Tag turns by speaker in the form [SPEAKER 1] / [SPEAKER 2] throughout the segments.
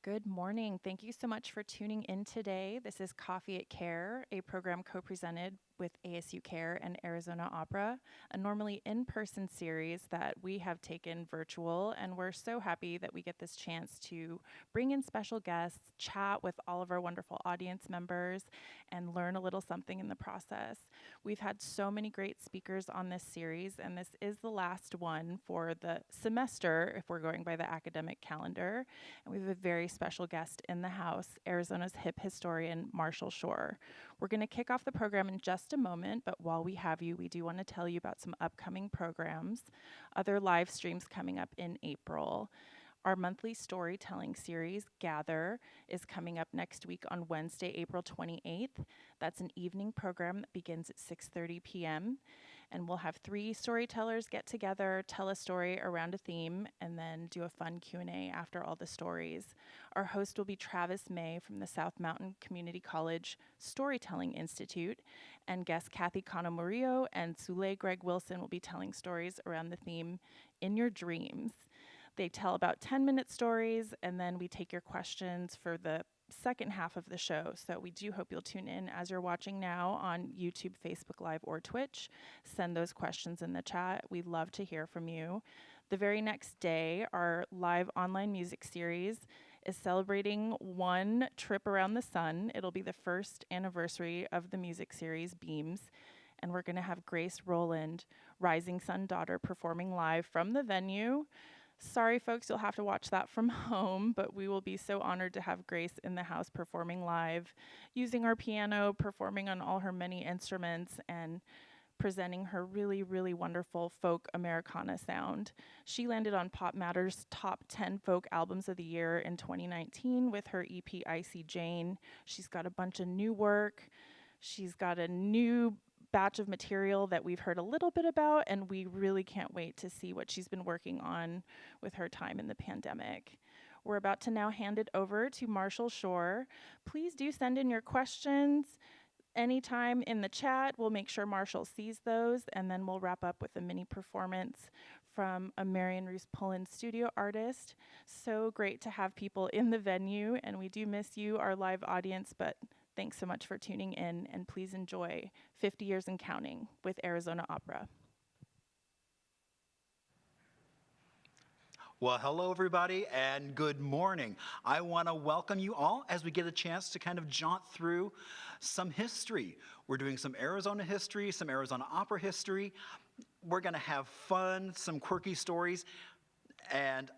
[SPEAKER 1] Good morning. Thank you so much for tuning in today. This is Coffee at Kerr, a program co-presented with ASU Kerr and Arizona Opera, a normally in-person series that we have taken virtual, and we're so happy that we get this chance to bring in special guests, chat with all of our wonderful audience members, and learn a little something in the process. We've had so many great speakers on this series, and this is the last one for the semester, if we're going by the academic calendar. And we have a very special guest in the house, Arizona's hip historian, Marshall Shore. We're going to kick off the program in just a moment, but while we have you, we do want to tell you about some upcoming programs, other live streams coming up in April. Our monthly storytelling series, Gather, is coming up next week on Wednesday, April 28th. That's an evening program that begins at 6:30 p.m. And we'll have 3 storytellers get together, tell a story around a theme, and then do a fun Q&A after all the stories. Our host will be Travis May from the South Mountain Community College Storytelling Institute, and guests Kathy Cano Murillo and Sule Greg Wilson will be telling stories around the theme, In Your Dreams. They tell about 10-minute stories, and then we take your questions for the second half of the show. So we do hope you'll tune in as you're watching now on YouTube, Facebook Live, or Twitch. Send those questions in the chat. We'd love to hear from you. The very next day, our live online music series is celebrating one trip around the sun. It'll be the first anniversary of the music series, Beams. And we're going to have Grace Rowland, Rising Sun Daughter, performing live from the venue. Sorry, folks, you'll have to watch that from home, but we will be so honored to have Grace in the house performing live, using our piano, performing on all her many instruments, and presenting her really, really wonderful folk Americana sound. She landed on Pop Matter's top 10 folk albums of the year in 2019 with her EP, Icy Jane. She's got a bunch of new work. She's got a new batch of material that we've heard a little bit about, and we really can't wait to see what she's been working on with her time in the pandemic. We're about to now hand it over to Marshall Shore. Please do send in your questions anytime in the chat. We'll make sure Marshall sees those, and then we'll wrap up with a mini performance from a Marion Roos Pullen studio artist. So great to have people in the venue, and we do miss you, our live audience, but thanks so much for tuning in, and please enjoy 50 Years and Counting with Arizona Opera.
[SPEAKER 2] Well, hello, everybody, and good morning. I want to welcome you all as we get a chance to kind of jaunt through some history. We're doing some Arizona history, some Arizona opera history. We're going to have fun, some quirky stories. And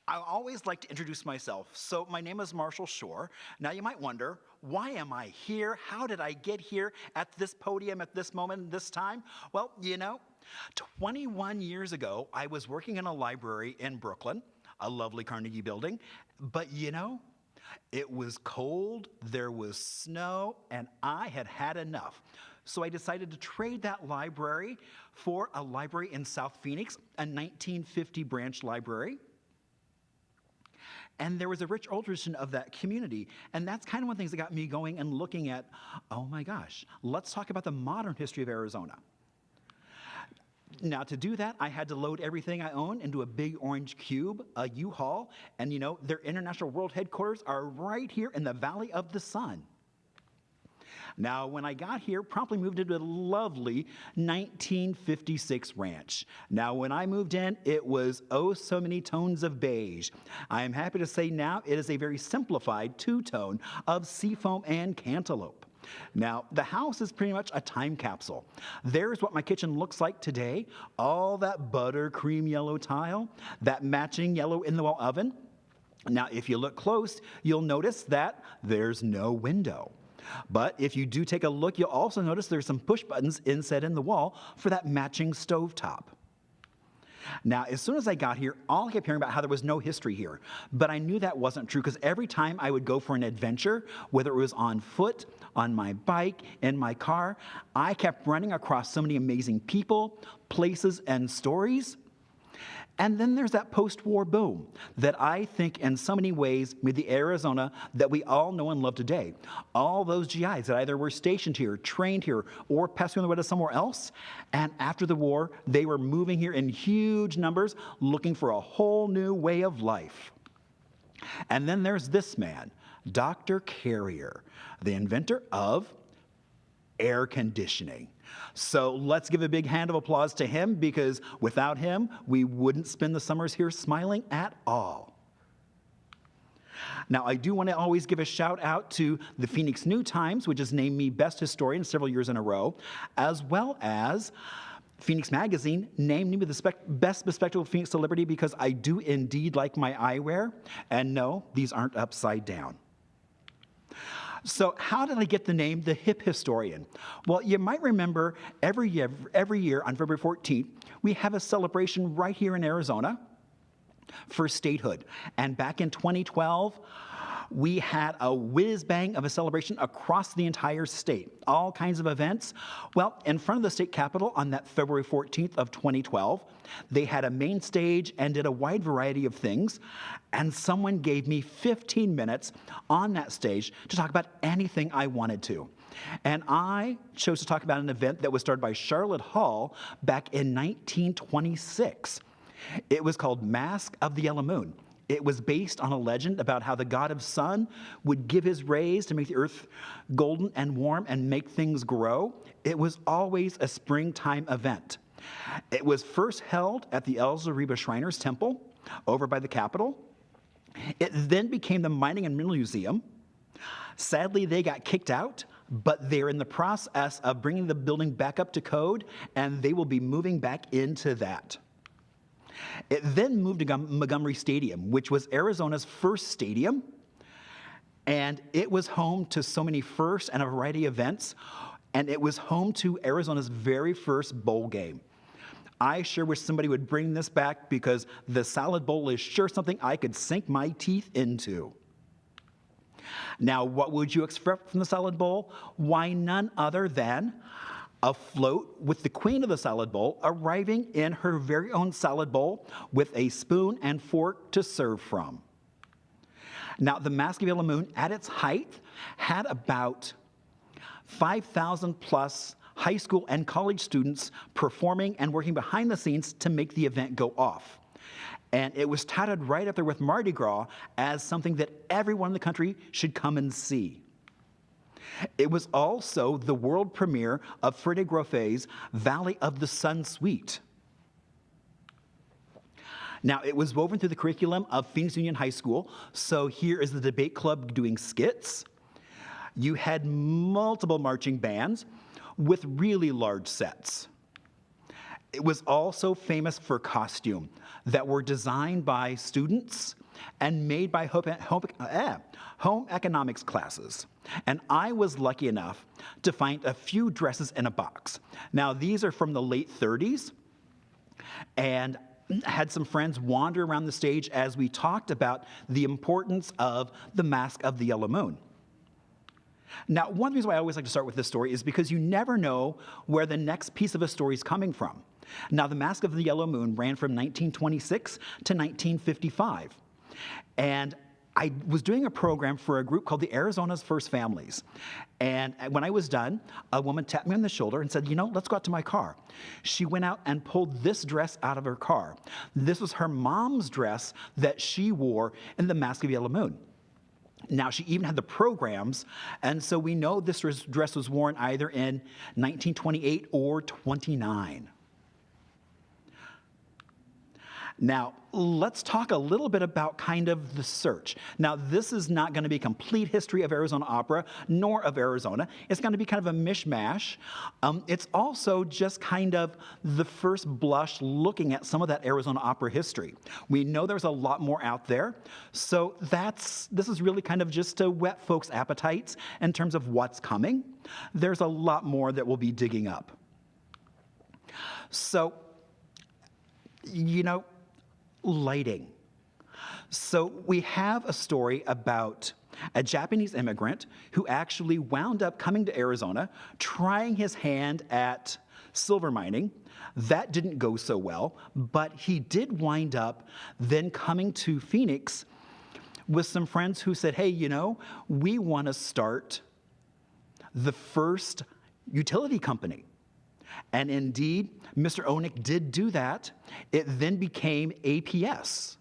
[SPEAKER 2] I always like to introduce myself. So my name is Marshall Shore. Now you might wonder, why am I here? How did I get here at this podium at this moment, this time? Well, 21 years ago, I was working in a library in Brooklyn, a lovely Carnegie building. But it was cold, there was snow, and I had had enough. So I decided to trade that library for a library in South Phoenix, a 1950 branch library. And there was a rich old tradition of that community. And that's kind of one of the things that got me going and looking at, oh my gosh, let's talk about the modern history of Arizona. Now, to do that, I had to load everything I own into a big orange cube, a U-Haul, and their International World Headquarters are right here in the Valley of the Sun. Now, when I got here, promptly moved into a lovely 1956 ranch. Now, when I moved in, it was oh so many tones of beige. I am happy to say now it is a very simplified two-tone of seafoam and cantaloupe. Now, the house is pretty much a time capsule. There's what my kitchen looks like today. All that buttercream yellow tile, that matching yellow in-the-wall oven. Now, if you look close, you'll notice that there's no window. But if you do take a look, you'll also notice there's some push buttons inset in the wall for that matching stovetop. Now, as soon as I got here, all I kept hearing about how there was no history here. But I knew that wasn't true, because every time I would go for an adventure, whether it was on foot, on my bike, in my car, I kept running across so many amazing people, places, and stories. And then there's that post-war boom that I think in so many ways made the Arizona that we all know and love today. All those GIs that either were stationed here, trained here, or passed on their way to somewhere else. And after the war, they were moving here in huge numbers, looking for a whole new way of life. And then there's this man, Dr. Carrier, the inventor of air conditioning. So let's give a big hand of applause to him, because without him, we wouldn't spend the summers here smiling at all. Now, I do want to always give a shout out to the Phoenix New Times, which has named me Best Historian several years in a row, as well as Phoenix Magazine named me the Best Bespectacled Phoenix Celebrity, because I do indeed like my eyewear. And no, these aren't upside down. So how did I get the name the Hip Historian? Well, you might remember every year on February 14th, we have a celebration right here in Arizona for statehood. And back in 2012, we had a whiz-bang of a celebration across the entire state. All kinds of events. Well, in front of the state capitol on that February 14th of 2012, they had a main stage and did a wide variety of things. And someone gave me 15 minutes on that stage to talk about anything I wanted to. And I chose to talk about an event that was started by Charlotte Hall back in 1926. It was called Mask of the Yellow Moon. It was based on a legend about how the god of sun would give his rays to make the earth golden and warm and make things grow. It was always a springtime event. It was first held at the El Zariba Shriners Temple over by the Capitol. It then became the Mining and Mineral Museum. Sadly, they got kicked out, but they're in the process of bringing the building back up to code, and they will be moving back into that. It then moved to Montgomery Stadium, which was Arizona's first stadium, and it was home to so many firsts and a variety of events, and it was home to Arizona's very first bowl game. I sure wish somebody would bring this back, because the Salad Bowl is sure something I could sink my teeth into. Now, what would you expect from the Salad Bowl? Why, none other than a float with the queen of the salad bowl arriving in her very own salad bowl with a spoon and fork to serve from. Now, the Mask of Yellow Moon at its height had about 5,000 plus high school and college students performing and working behind the scenes to make the event go off. And it was touted right up there with Mardi Gras as something that everyone in the country should come and see. It was also the world premiere of Freddie Groffe's Valley of the Sun Suite. Now, it was woven through the curriculum of Phoenix Union High School, so here is the debate club doing skits. You had multiple marching bands with really large sets. It was also famous for costume that were designed by students and made by home economics classes. And I was lucky enough to find a few dresses in a box. Now, these are from the late 30s, and had some friends wander around the stage as we talked about the importance of the Mask of the Yellow Moon. Now, one reason why I always like to start with this story is because you never know where the next piece of a story is coming from. Now, the Mask of the Yellow Moon ran from 1926 to 1955. And I was doing a program for a group called the Arizona's First Families. And when I was done, a woman tapped me on the shoulder and said, let's go out to my car. She went out and pulled this dress out of her car. This was her mom's dress that she wore in the Mask of Yellow Moon. Now, she even had the programs, and so we know this dress was worn either in 1928 or 29. Now, let's talk a little bit about kind of the search. Now, this is not going to be a complete history of Arizona opera, nor of Arizona. It's going to be kind of a mishmash. It's also just kind of the first blush looking at some of that Arizona opera history. We know there's a lot more out there, so this is really kind of just to whet folks' appetites in terms of what's coming. There's a lot more that we'll be digging up. So, lighting. So we have a story about a Japanese immigrant who actually wound up coming to Arizona, trying his hand at silver mining. That didn't go so well, but he did wind up then coming to Phoenix with some friends who said, hey, we want to start the first utility company. And indeed, Mr. Onick did do that. It then became APS.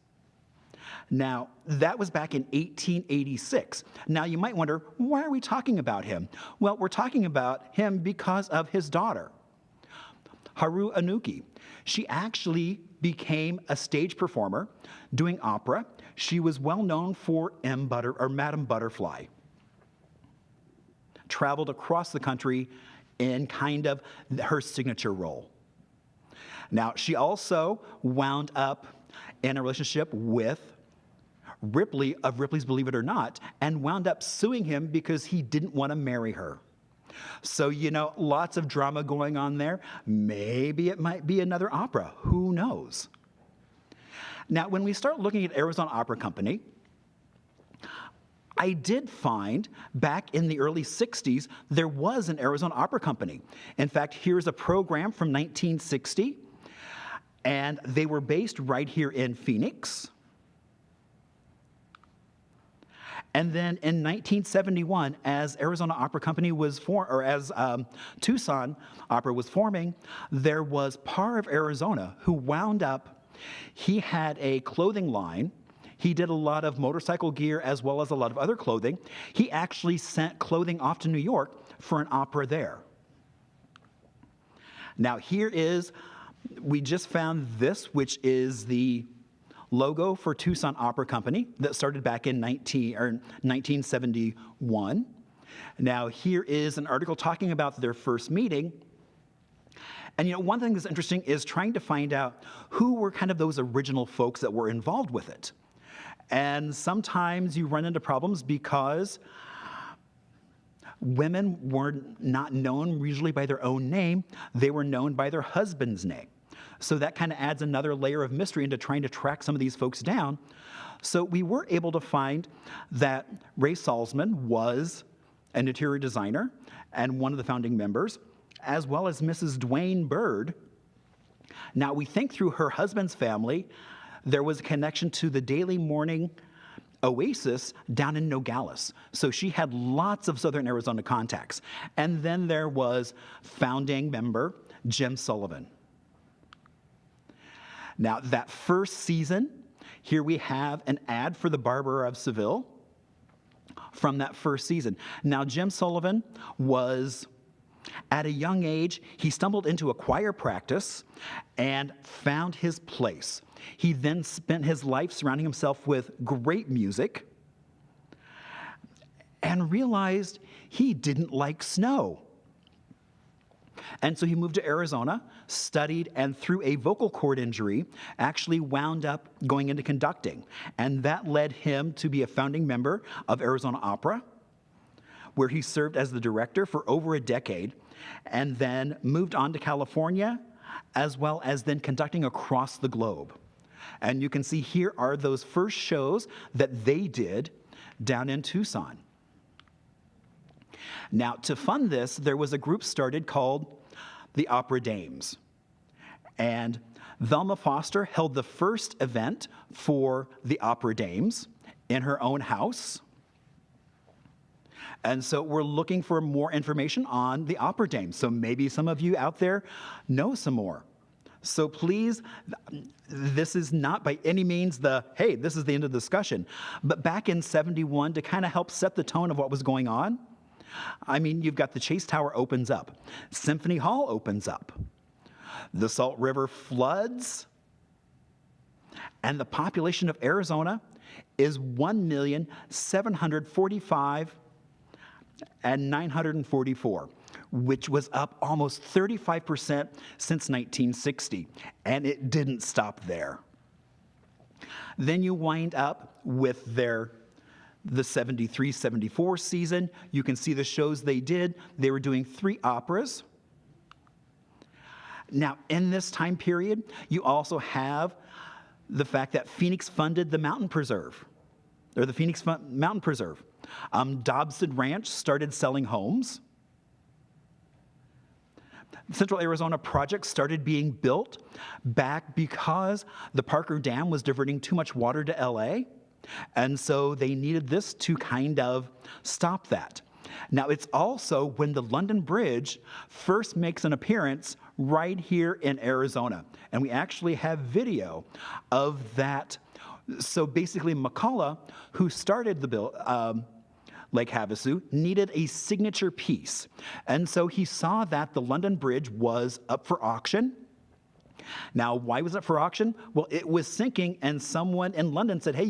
[SPEAKER 2] Now, that was back in 1886. Now, you might wonder, why are we talking about him? Well, we're talking about him because of his daughter, Haru Anuki. She actually became a stage performer doing opera. She was well known for Madame Butterfly. Traveled across the country in kind of her signature role. Now, she also wound up in a relationship with Ripley of Ripley's Believe It or Not, and wound up suing him because he didn't want to marry her. So, lots of drama going on there. Maybe it might be another opera. Who knows? Now, when we start looking at Arizona Opera Company, I did find back in the early 60s, there was an Arizona Opera Company. In fact, here's a program from 1960, and they were based right here in Phoenix. And then in 1971, as Arizona Opera Company was Tucson Opera was forming, there was Parr of Arizona who wound up, he had a clothing line. He did a lot of motorcycle gear as well as a lot of other clothing. He actually sent clothing off to New York for an opera there. Now we just found this, which is the logo for Tucson Opera Company that started back in 1971. Now, here is an article talking about their first meeting. And one thing that's interesting is trying to find out who were kind of those original folks that were involved with it. And sometimes you run into problems because women were not known usually by their own name. They were known by their husband's name. So that kind of adds another layer of mystery into trying to track some of these folks down. So we were able to find that Ray Salzman was an interior designer and one of the founding members, as well as Mrs. Dwayne Bird. Now, we think through her husband's family, there was a connection to the Daily Morning Oasis down in Nogales. So she had lots of Southern Arizona contacts. And then there was founding member Jim Sullivan. Now, that first season, here we have an ad for the Barber of Seville from that first season. Now, Jim Sullivan was, at a young age, he stumbled into a choir practice and found his place. He then spent his life surrounding himself with great music and realized he didn't like snow. And so he moved to Arizona, studied, and through a vocal cord injury, actually wound up going into conducting. And that led him to be a founding member of Arizona Opera, where he served as the director for over a decade, and then moved on to California, as well as then conducting across the globe. And you can see here are those first shows that they did down in Tucson. Now, to fund this, there was a group started called the Opera Dames. And Velma Foster held the first event for the Opera Dames in her own house. And so we're looking for more information on the Opera Dames. So maybe some of you out there know some more. So please, this is not by any means hey, this is the end of the discussion. But back in 71, to kind of help set the tone of what was going on, you've got the Chase Tower opens up. Symphony Hall opens up. The Salt River floods. And the population of Arizona is 1,745,944, which was up almost 35% since 1960. And it didn't stop there. Then you wind up with the 73-74 season. You can see the shows they did. They were doing 3 operas. Now, in this time period, you also have the fact that Phoenix funded the Mountain Preserve, or the Phoenix Mountain Preserve. Dobson Ranch started selling homes. Central Arizona projects started being built back because the Parker Dam was diverting too much water to LA. And so they needed this to kind of stop that. Now, it's also when the London Bridge first makes an appearance right here in Arizona. And we actually have video of that So basically, McCullough, who started the Lake Havasu, needed a signature piece. And so he saw that the London Bridge was up for auction. Now, why was it for auction? Well, it was sinking, and someone in London said, hey,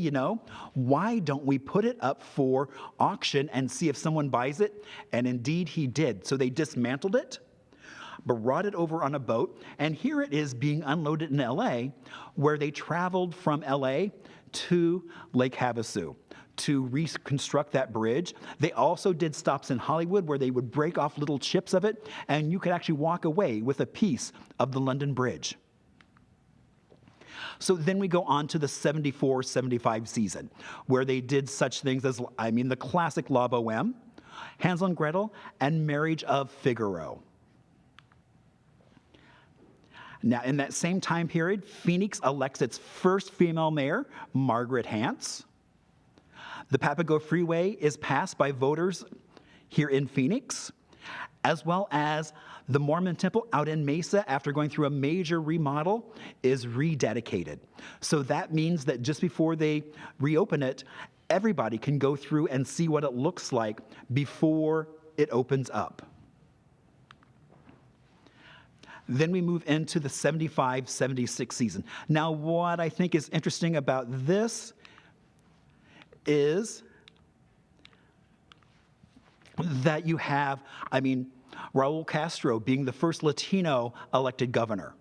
[SPEAKER 2] why don't we put it up for auction and see if someone buys it? And indeed, he did. So they dismantled it, brought it over on a boat, and here it is being unloaded in LA, where they traveled from LA to Lake Havasu to reconstruct that bridge. They also did stops in Hollywood where they would break off little chips of it, and you could actually walk away with a piece of the London Bridge. So then we go on to the 74-75 season, where they did such things as, the classic La Boheme, Hansel and Gretel, and Marriage of Figaro. Now, in that same time period, Phoenix elects its first female mayor, Margaret Hance. The Papago Freeway is passed by voters here in Phoenix, as well as the Mormon temple out in Mesa, after going through a major remodel, is rededicated. So that means that just before they reopen it, everybody can go through and see what it looks like before it opens up. Then we move into the 75-76 season. Now, what I think is interesting about this is that you have, Raul Castro being the first Latino elected governor.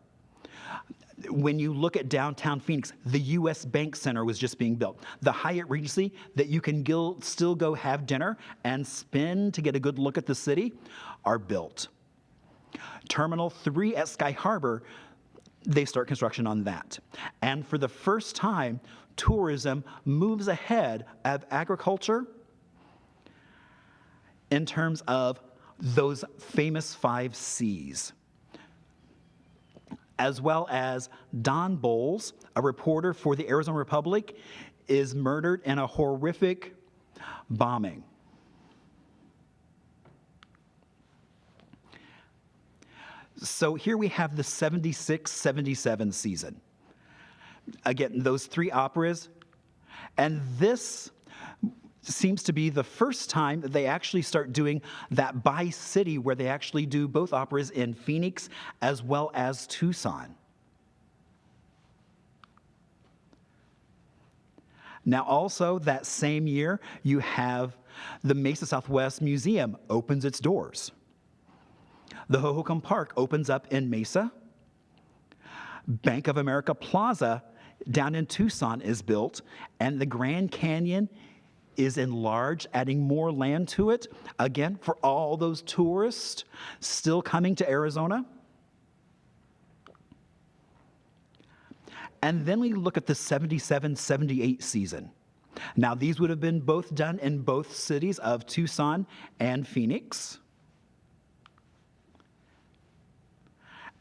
[SPEAKER 2] When you look at downtown Phoenix, the U.S. Bank Center was just being built. The Hyatt Regency that you can still go have dinner and spend to get a good look at the city are built. Terminal 3 at Sky Harbor, they start construction on that. And for the first time, tourism moves ahead of agriculture in terms of those famous 5 C's. As well as Don Bowles, a reporter for the Arizona Republic, is murdered in a horrific bombing. So here we have the 76-77 season. Again, those 3 operas. And this seems to be the first time that they actually start doing that by city, where they actually do both operas in Phoenix as well as Tucson. Now, also that same year, you have the Mesa Southwest Museum opens its doors. The Hohokam Park opens up in Mesa. Bank of America Plaza down in Tucson is built, and the Grand Canyon is enlarged, adding more land to it, again, for all those tourists still coming to Arizona. And then we look at the 77-78 season. Now, these would have been both done in both cities of Tucson and Phoenix.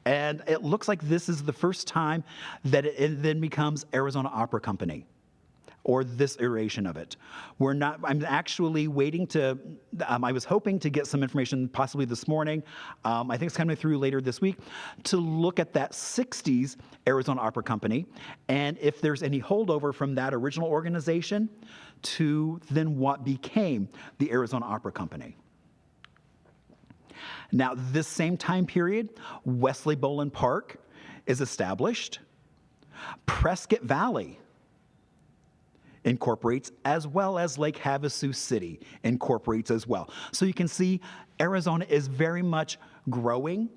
[SPEAKER 2] And it looks like this is the first time that it then becomes Arizona Opera Company, or this iteration of it. I'm actually waiting to, I was hoping to get some information possibly this morning, I think it's coming through later this week, to look at that 60s Arizona Opera Company, and if there's any holdover from that original organization to then what became the Arizona Opera Company. Now, this same time period, Wesley Boland Park is established. Prescott Valley incorporates, as well as Lake Havasu City incorporates as well. So you can see Arizona is very much growing,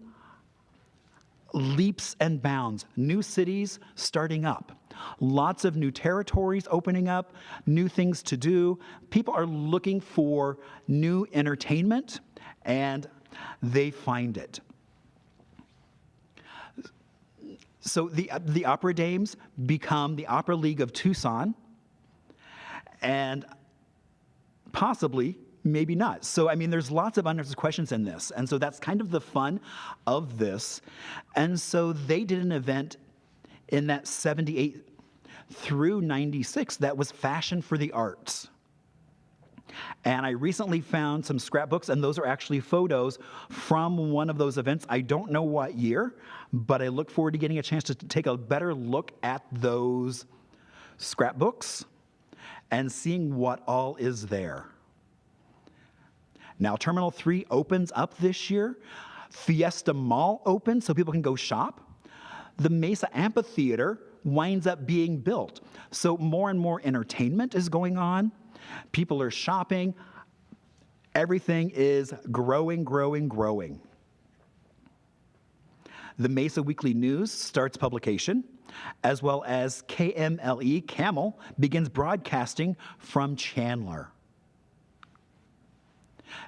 [SPEAKER 2] leaps and bounds, new cities starting up, lots of new territories opening up, new things to do. People are looking for new entertainment, and they find it. So the Opera Dames become the Opera League of Tucson, and possibly, maybe not. So, there's lots of unanswered questions in this, and so that's kind of the fun of this. And so they did an event in that 78 through 96 that was Fashion for the Arts. And I recently found some scrapbooks, and those are actually photos from one of those events. I don't know what year, but I look forward to getting a chance to take a better look at those scrapbooks, and seeing what all is there. Now, Terminal 3 opens up this year. Fiesta Mall opens so people can go shop. The Mesa Amphitheater winds up being built. So more and more entertainment is going on. People are shopping. Everything is growing, growing, growing. The Mesa Weekly News starts publication, as well as KMLE, Camel, begins broadcasting from Chandler.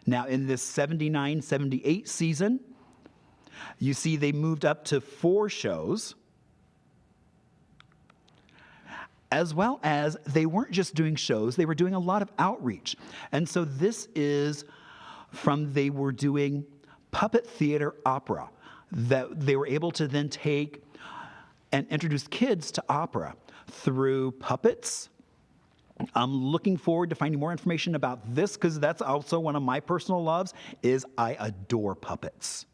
[SPEAKER 2] Now, in this 79-78 season, you see they moved up to 4 shows, as well as they weren't just doing shows, they were doing a lot of outreach. And so this is they were doing puppet theater opera that they were able to then take and introduce kids to opera through puppets. I'm looking forward to finding more information about this because that's also one of my personal loves is I adore puppets.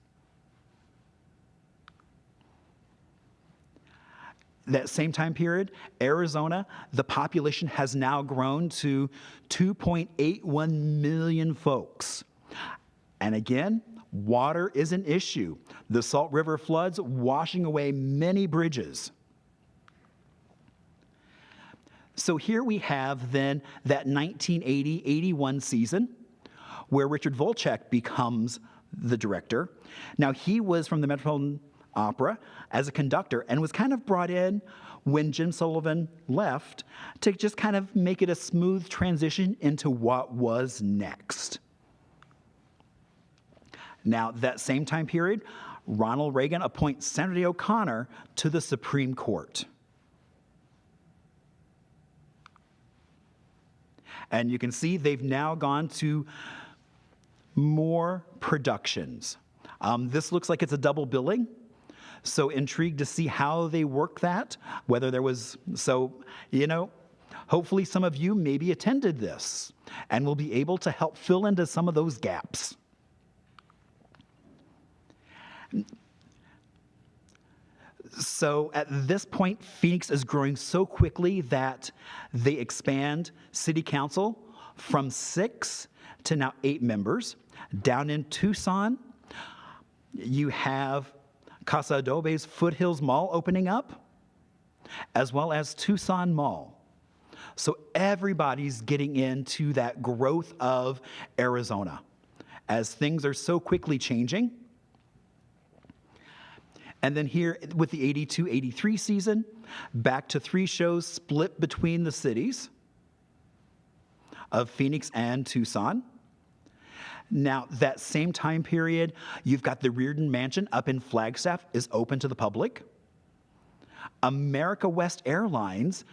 [SPEAKER 2] That same time period, Arizona, the population has now grown to 2.81 million folks. And again, water is an issue. The Salt River floods washing away many bridges. So here we have then that 1980-81 season where Richard Volchek becomes the director. Now he was from the Metropolitan Opera as a conductor and was kind of brought in when Jim Sullivan left to just kind of make it a smooth transition into what was next. Now, that same time period, Ronald Reagan appoints Senator O'Connor to the Supreme Court. And you can see they've now gone to more productions. This looks like it's a double billing. So intrigued to see how they work that, whether there was, hopefully some of you maybe attended this and will be able to help fill into some of those gaps. So at this point, Phoenix is growing so quickly that they expand city council from 6 to now 8 members. Down in Tucson, you have Casa Adobe's Foothills Mall opening up, as well as Tucson Mall. So everybody's getting into that growth of Arizona as things are so quickly changing. And then here with the 82-83 season, back to 3 shows split between the cities of Phoenix and Tucson. Now, that same time period, you've got the Reardon Mansion up in Flagstaff is open to the public. America West Airlines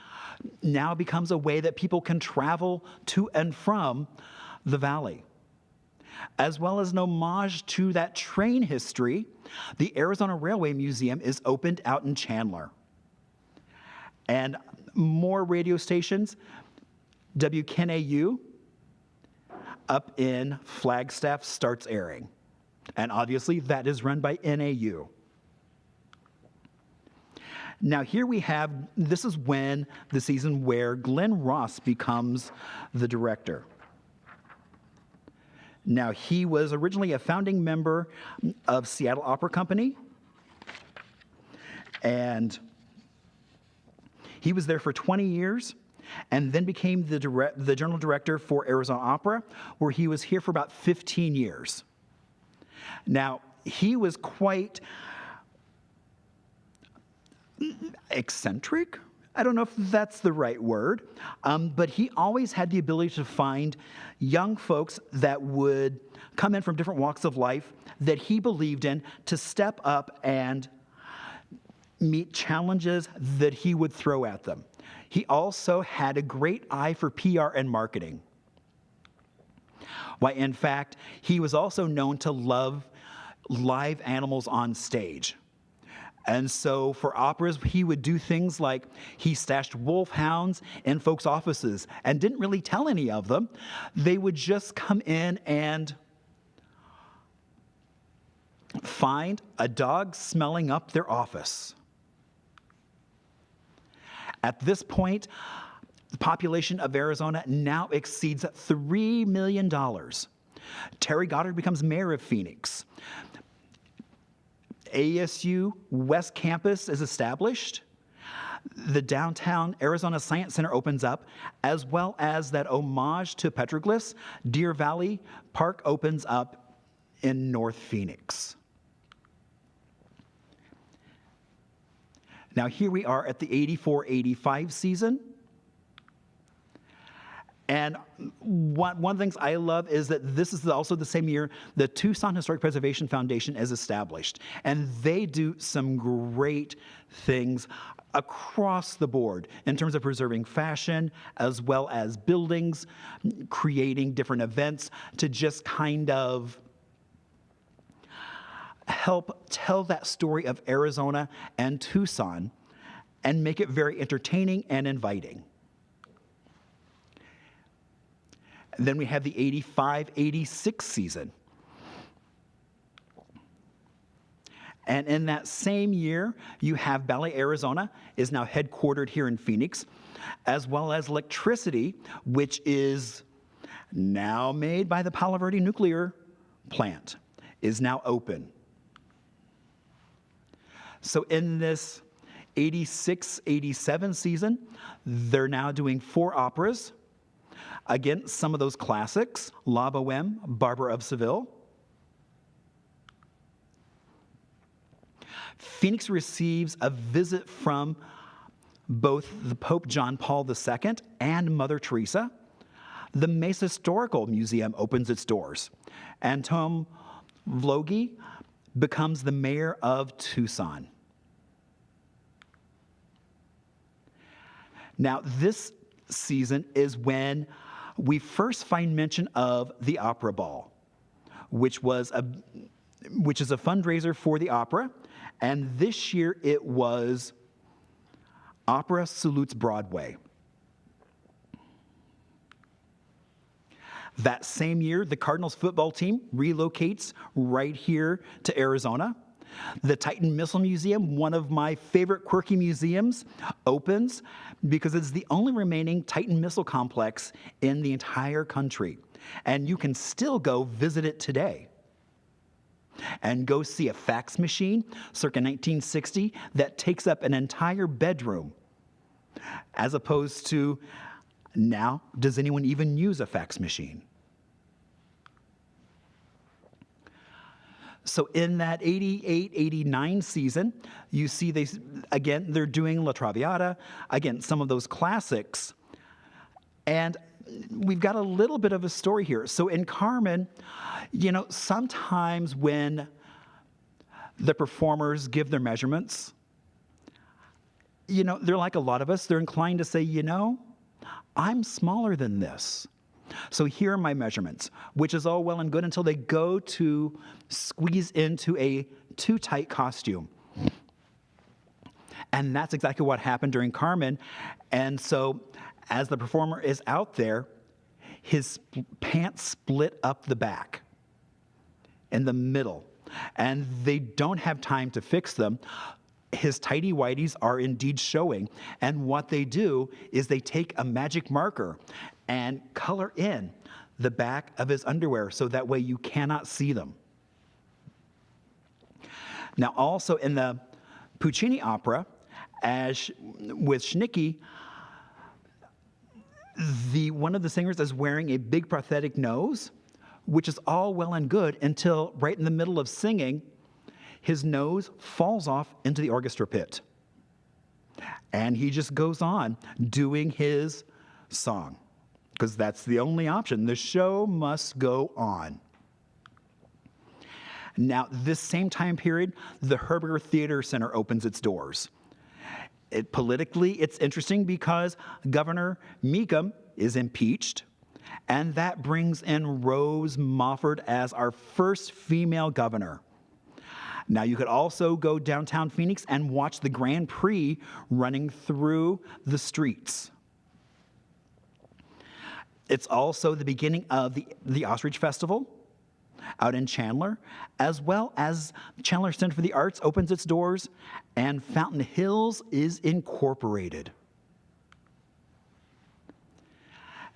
[SPEAKER 2] now becomes a way that people can travel to and from the valley. As well as an homage to that train history, the Arizona Railway Museum is opened out in Chandler. And more radio stations, WKNAU up in Flagstaff starts airing. And obviously that is run by NAU. Now here we have, this is when the season where Glynn Ross becomes the director. Now, he was originally a founding member of Seattle Opera Company, and he was there for 20 years, and then became the general director for Arizona Opera, where he was here for about 15 years. Now, he was quite eccentric. I don't know if that's the right word, but he always had the ability to find young folks that would come in from different walks of life that he believed in to step up and meet challenges that he would throw at them. He also had a great eye for PR and marketing. Why, in fact, he was also known to love live animals on stage. And so for operas, he would do things like he stashed wolfhounds in folks' offices and didn't really tell any of them. They would just come in and find a dog smelling up their office. At this point, the population of Arizona now exceeds $3 million. Terry Goddard becomes mayor of Phoenix. ASU West Campus is established. The downtown Arizona Science Center opens up, as well as that homage to petroglyphs. Deer Valley Park opens up in North Phoenix. Now here we are at the 84-85 season. And one of the things I love is that this is also the same year the Tucson Historic Preservation Foundation is established. And they do some great things across the board in terms of preserving fashion, as well as buildings, creating different events to just kind of help tell that story of Arizona and Tucson and make it very entertaining and inviting. Then we have the 85-86 season. And in that same year, you have Ballet Arizona is now headquartered here in Phoenix, as well as Electricity, which is now made by the Palo Verde nuclear plant, is now open. So in this 86-87 season, they're now doing 4 operas. Again, some of those classics, La Boheme, Barbara of Seville. Phoenix receives a visit from both the Pope John Paul II and Mother Teresa. The Mesa Historical Museum opens its doors, and Tom Vlogi becomes the mayor of Tucson. Now, this season is when we first find mention of the Opera Ball, which is a fundraiser for the opera, and this year it was Opera Salutes Broadway. That same year, the Cardinals football team relocates right here to Arizona. The Titan Missile Museum, one of my favorite quirky museums, opens because it's the only remaining Titan missile complex in the entire country. And you can still go visit it today and go see a fax machine circa 1960 that takes up an entire bedroom, as opposed to now, does anyone even use a fax machine? So in that 88-89 season, you see they're doing La Traviata, again, some of those classics. And we've got a little bit of a story here. So in Carmen, sometimes when the performers give their measurements, they're like a lot of us, they're inclined to say, I'm smaller than this. So here are my measurements, which is all well and good until they go to squeeze into a too tight costume. And that's exactly what happened during Carmen. And so as the performer is out there, his pants split up the back in the middle, and they don't have time to fix them. His tighty-whities are indeed showing, and what they do is they take a magic marker and color in the back of his underwear so that way you cannot see them. Now also in the Puccini opera, as with Schnicke, one of the singers is wearing a big prosthetic nose, which is all well and good until right in the middle of singing, his nose falls off into the orchestra pit. And he just goes on doing his song, because that's the only option. The show must go on. Now, this same time period, the Herberger Theater Center opens its doors. Politically, it's interesting because Governor Meekum is impeached, and that brings in Rose Mofford as our first female governor. Now, you could also go downtown Phoenix and watch the Grand Prix running through the streets. It's also the beginning of the Ostrich Festival out in Chandler, as well as Chandler Center for the Arts opens its doors, and Fountain Hills is incorporated.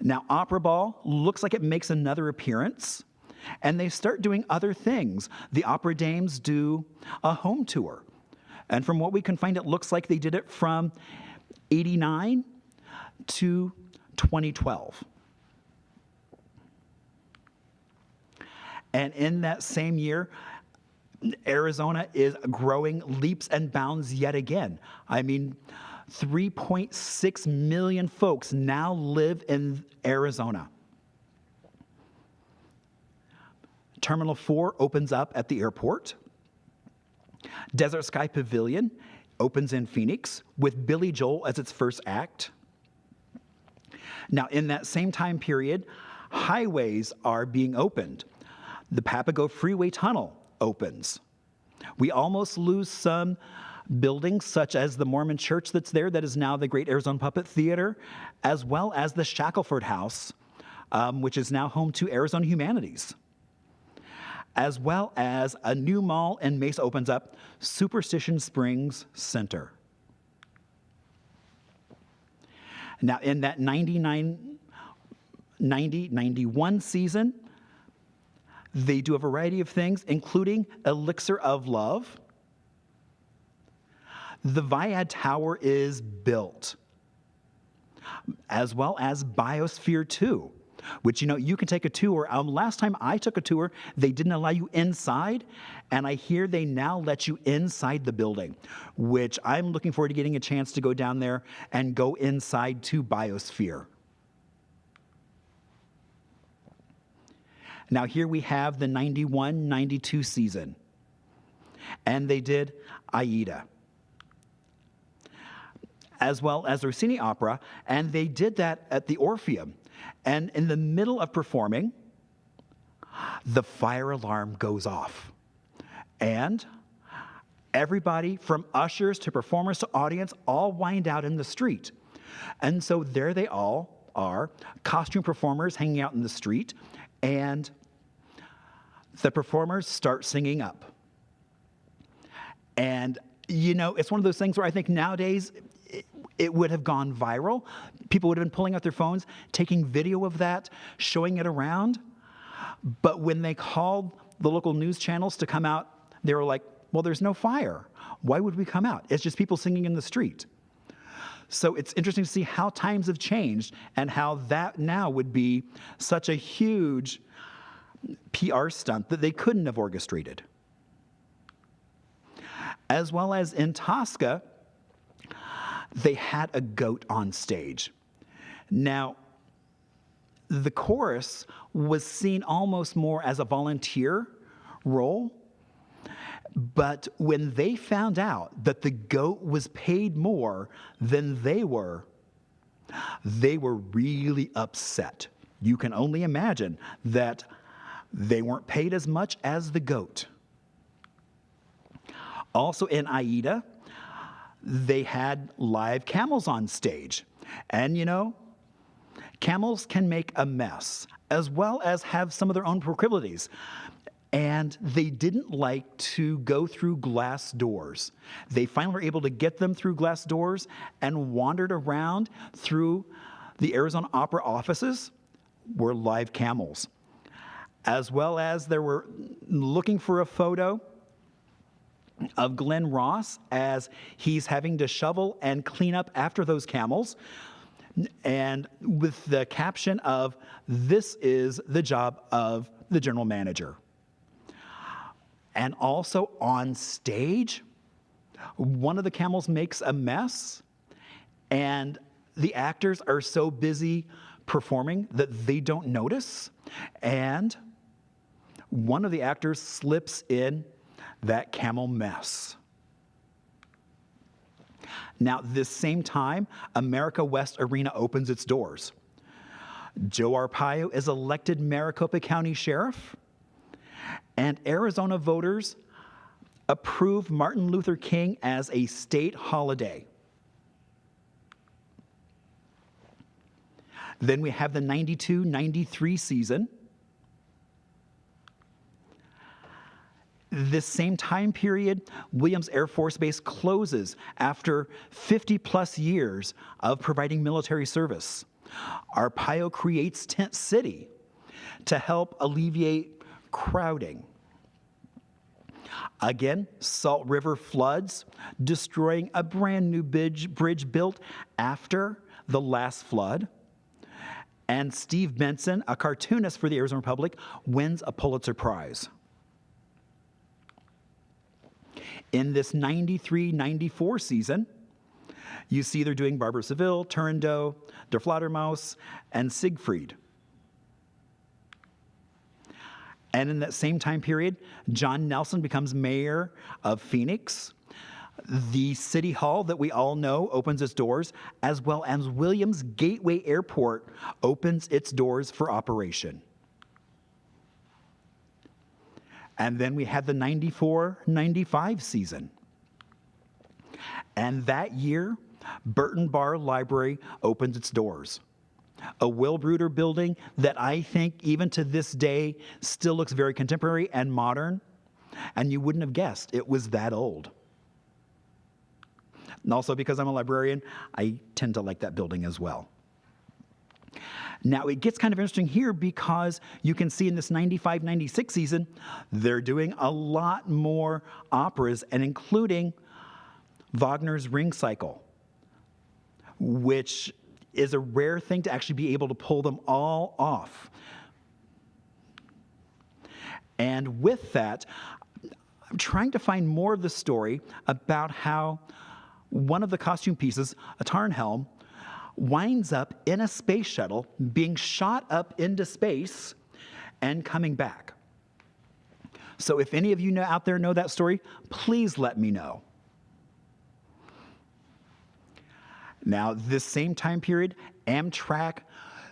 [SPEAKER 2] Now, Opera Ball looks like it makes another appearance, and they start doing other things. The Opera Dames do a home tour. And from what we can find, it looks like they did it from 89 to 2012. And in that same year, Arizona is growing leaps and bounds yet again. I mean, 3.6 million folks now live in Arizona. Terminal 4 opens up at the airport. Desert Sky Pavilion opens in Phoenix with Billy Joel as its first act. Now, in that same time period, highways are being opened. The Papago Freeway Tunnel opens. We almost lose some buildings, such as the Mormon church that's there, that is now the Great Arizona Puppet Theater, as well as the Shackelford House, which is now home to Arizona Humanities, as well as a new mall in Mesa opens up, Superstition Springs Center. Now, in that 90-91 season, they do a variety of things, including Elixir of Love. The Viad Tower is built, as well as Biosphere 2, which, you can take a tour. Last time I took a tour, they didn't allow you inside, and I hear they now let you inside the building, which I'm looking forward to getting a chance to go down there and go inside to Biosphere. Now here we have the 91-92 season, and they did Aida, as well as the Rossini opera, and they did that at the Orpheum. And in the middle of performing, the fire alarm goes off, and everybody from ushers to performers to audience all wind out in the street. And so there they all are, costume performers hanging out in the street, and the performers start singing up. And, it's one of those things where I think nowadays it would have gone viral. People would have been pulling out their phones, taking video of that, showing it around. But when they called the local news channels to come out, they were like, well, there's no fire. Why would we come out? It's just people singing in the street. So it's interesting to see how times have changed and how that now would be such a huge PR stunt that they couldn't have orchestrated. As well as in Tosca, they had a goat on stage. Now, the chorus was seen almost more as a volunteer role, but when they found out that the goat was paid more than they were really upset. You can only imagine that they weren't paid as much as the goat. Also in Aida, they had live camels on stage. And camels can make a mess, as well as have some of their own proclivities. And they didn't like to go through glass doors. They finally were able to get them through glass doors and wandered around through the Arizona Opera offices were live camels. As well as they were looking for a photo of Glynn Ross as he's having to shovel and clean up after those camels, and with the caption of, "This is the job of the general manager." And also on stage, one of the camels makes a mess, and the actors are so busy performing that they don't notice, and one of the actors slips in that camel mess. Now, this same time, America West Arena opens its doors. Joe Arpaio is elected Maricopa County Sheriff, and Arizona voters approve Martin Luther King as a state holiday. Then we have the 92-93 season. This same time period, Williams Air Force Base closes after 50 plus years of providing military service. Arpaio creates Tent City to help alleviate crowding. Again, Salt River floods, destroying a brand new bridge built after the last flood. And Steve Benson, a cartoonist for the Arizona Republic, wins a Pulitzer Prize. In this 93-94 season, you see they're doing Barbara Seville, Turandot, Der Fledermaus, and Siegfried. And in that same time period, John Nelson becomes mayor of Phoenix. The city hall that we all know opens its doors, as well as Williams Gateway Airport opens its doors for operation. And then we had the 94-95 season. And that year, Burton Barr Library opens its doors. A Will Bruder building that I think even to this day still looks very contemporary and modern. And you wouldn't have guessed it was that old. And also because I'm a librarian, I tend to like that building as well. Now, it gets kind of interesting here because you can see in this 95-96 season, they're doing a lot more operas, and including Wagner's Ring Cycle, which is a rare thing to actually be able to pull them all off. And with that, I'm trying to find more of the story about how one of the costume pieces, a Tarnhelm, winds up in a space shuttle, being shot up into space and coming back. So if any of you out there know that story, please let me know. Now, this same time period, Amtrak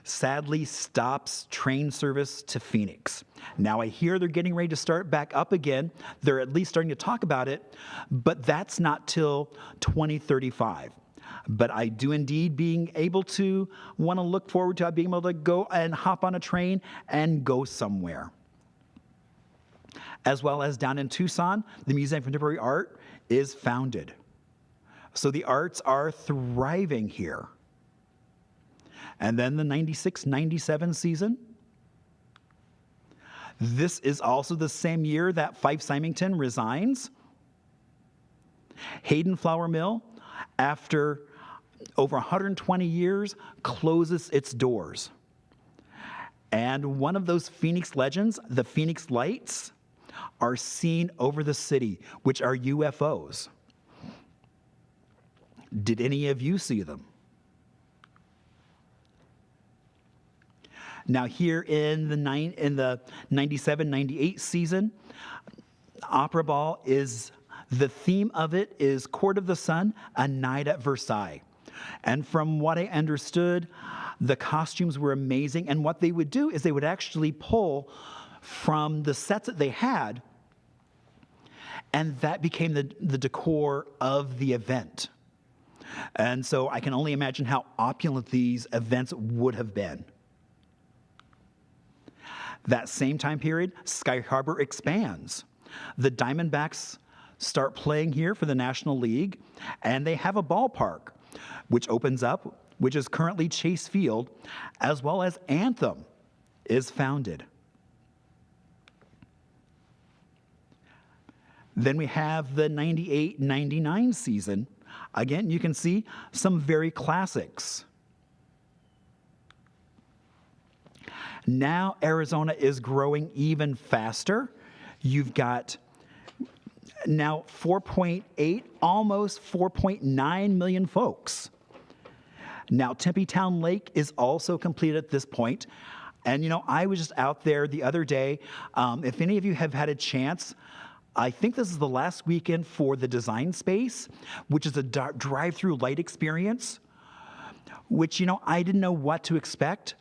[SPEAKER 2] sadly stops train service to Phoenix. Now, I hear they're getting ready to start back up again. They're at least starting to talk about it, but that's not till 2035. But I do indeed want to look forward to being able to go and hop on a train and go somewhere. As well as down in Tucson, the Museum of Contemporary Art is founded. So the arts are thriving here. And then the 96-97 season. This is also the same year that Fife Symington resigns. Hayden Flour Mill, after over 120 years, closes its doors. And one of those Phoenix legends, the Phoenix Lights, are seen over the city, which are UFOs. Did any of you see them? Now here in the 97-98 season, Opera Ball the theme of it is Court of the Sun, a night at Versailles. And from what I understood, the costumes were amazing. And what they would do is they would actually pull from the sets that they had, and that became the decor of the event. And so I can only imagine how opulent these events would have been. That same time period, Sky Harbor expands. The Diamondbacks start playing here for the National League, and they have a ballpark, which opens up, which is currently Chase Field, as well as Anthem is founded. Then we have the 98-99 season. Again, you can see some very classics. Now Arizona is growing even faster. You've got now 4.8, almost 4.9 million folks. Now Tempe Town Lake is also completed at this point. And I was just out there the other day. If any of you have had a chance, I think this is the last weekend for the Design Space, which is a drive-through light experience, which, I didn't know what to expect.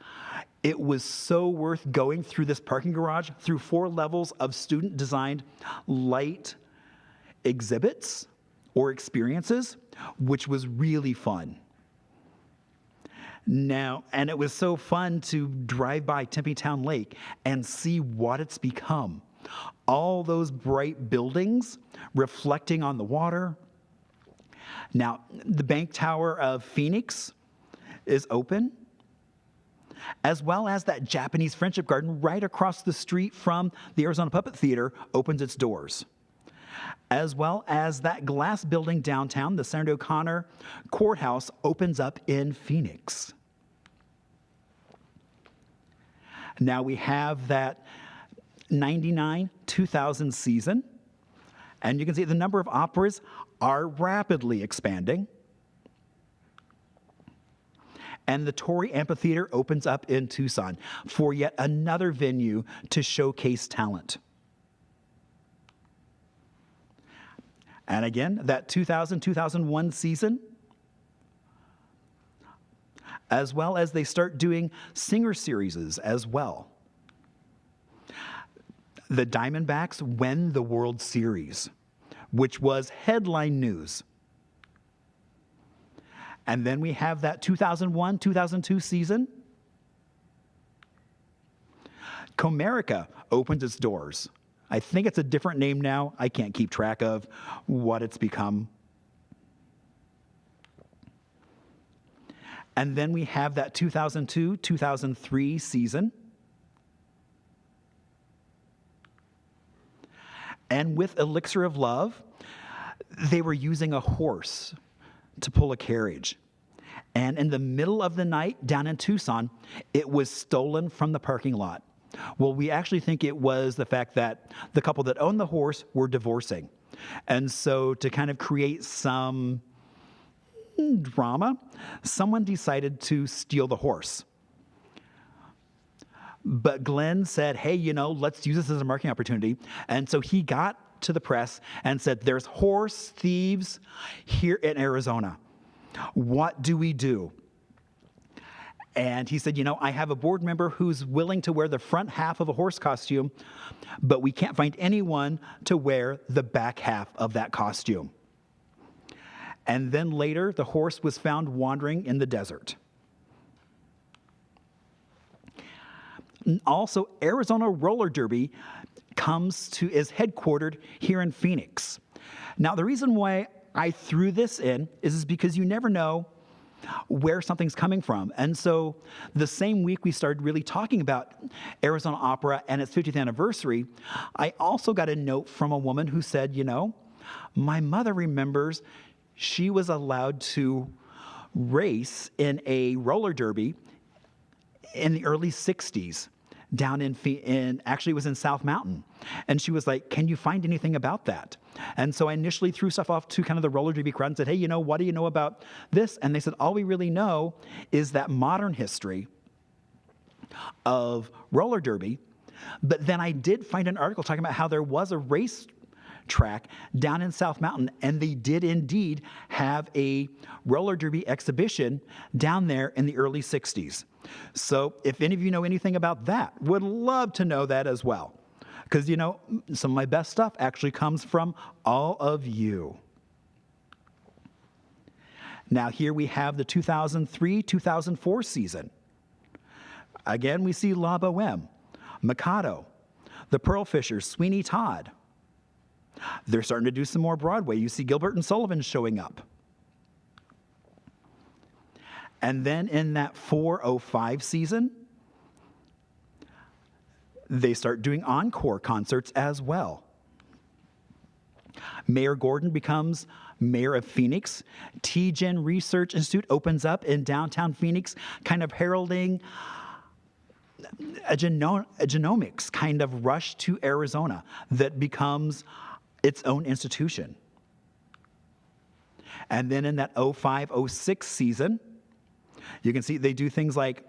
[SPEAKER 2] It was so worth going through this parking garage, through 4 levels of student-designed light exhibits or experiences, which was really fun. Now, and it was so fun to drive by Tempe Town Lake and see what it's become. All those bright buildings reflecting on the water. Now, the Bank Tower of Phoenix is open. as well as that Japanese Friendship Garden right across the street from the Arizona Puppet Theater opens its doors, as well as that glass building downtown, the Senator O'Connor Courthouse, opens up in Phoenix. Now we have that 99-2000 season, and you can see the number of operas are rapidly expanding. And the Torrey Amphitheater opens up in Tucson for yet another venue to showcase talent. And again, that 2000-2001 season, as well as they start doing singer series as well. The Diamondbacks win the World Series, which was headline news. And then we have that 2001-2002 season. Comerica opens its doors. I think it's a different name now. I can't keep track of what it's become. And then we have that 2002-2003 season. And with Elixir of Love, they were using a horse to pull a carriage. And in the middle of the night down in Tucson, it was stolen from the parking lot. Well, we actually think it was the fact that the couple that owned the horse were divorcing. And so to kind of create some drama, someone decided to steal the horse. But Glynn said, hey, let's use this as a marketing opportunity. And so he got to the press and said, there's horse thieves here in Arizona. What do we do? And he said, I have a board member who's willing to wear the front half of a horse costume, but we can't find anyone to wear the back half of that costume. And then later, the horse was found wandering in the desert. Also, Arizona Roller Derby is headquartered here in Phoenix. Now, the reason why I threw this in is because you never know where something's coming from. And so the same week we started really talking about Arizona Opera and its 50th anniversary, I also got a note from a woman who said, my mother remembers she was allowed to race in a roller derby in the early 60s. Down actually it was in South Mountain. And she was like, can you find anything about that? And so I initially threw stuff off to kind of the roller derby crowd and said, hey, what do you know about this? And they said, all we really know is that modern history of roller derby. But then I did find an article talking about how there was a race track down in South Mountain, and they did indeed have a roller derby exhibition down there in the early 60s. So if any of you know anything about that, would love to know that as well. Because, some of my best stuff actually comes from all of you. Now here we have the 2003-2004 season. Again, we see La Boheme, Mikado, The Pearl Fishers, Sweeney Todd. They're starting to do some more Broadway. You see Gilbert and Sullivan showing up. And then in that 405 season, they start doing encore concerts as well. Mayor Gordon becomes mayor of Phoenix. T-Gen Research Institute opens up in downtown Phoenix, kind of heralding a genomics kind of rush to Arizona that becomes its own institution. And then in that 05-06 season, you can see they do things like,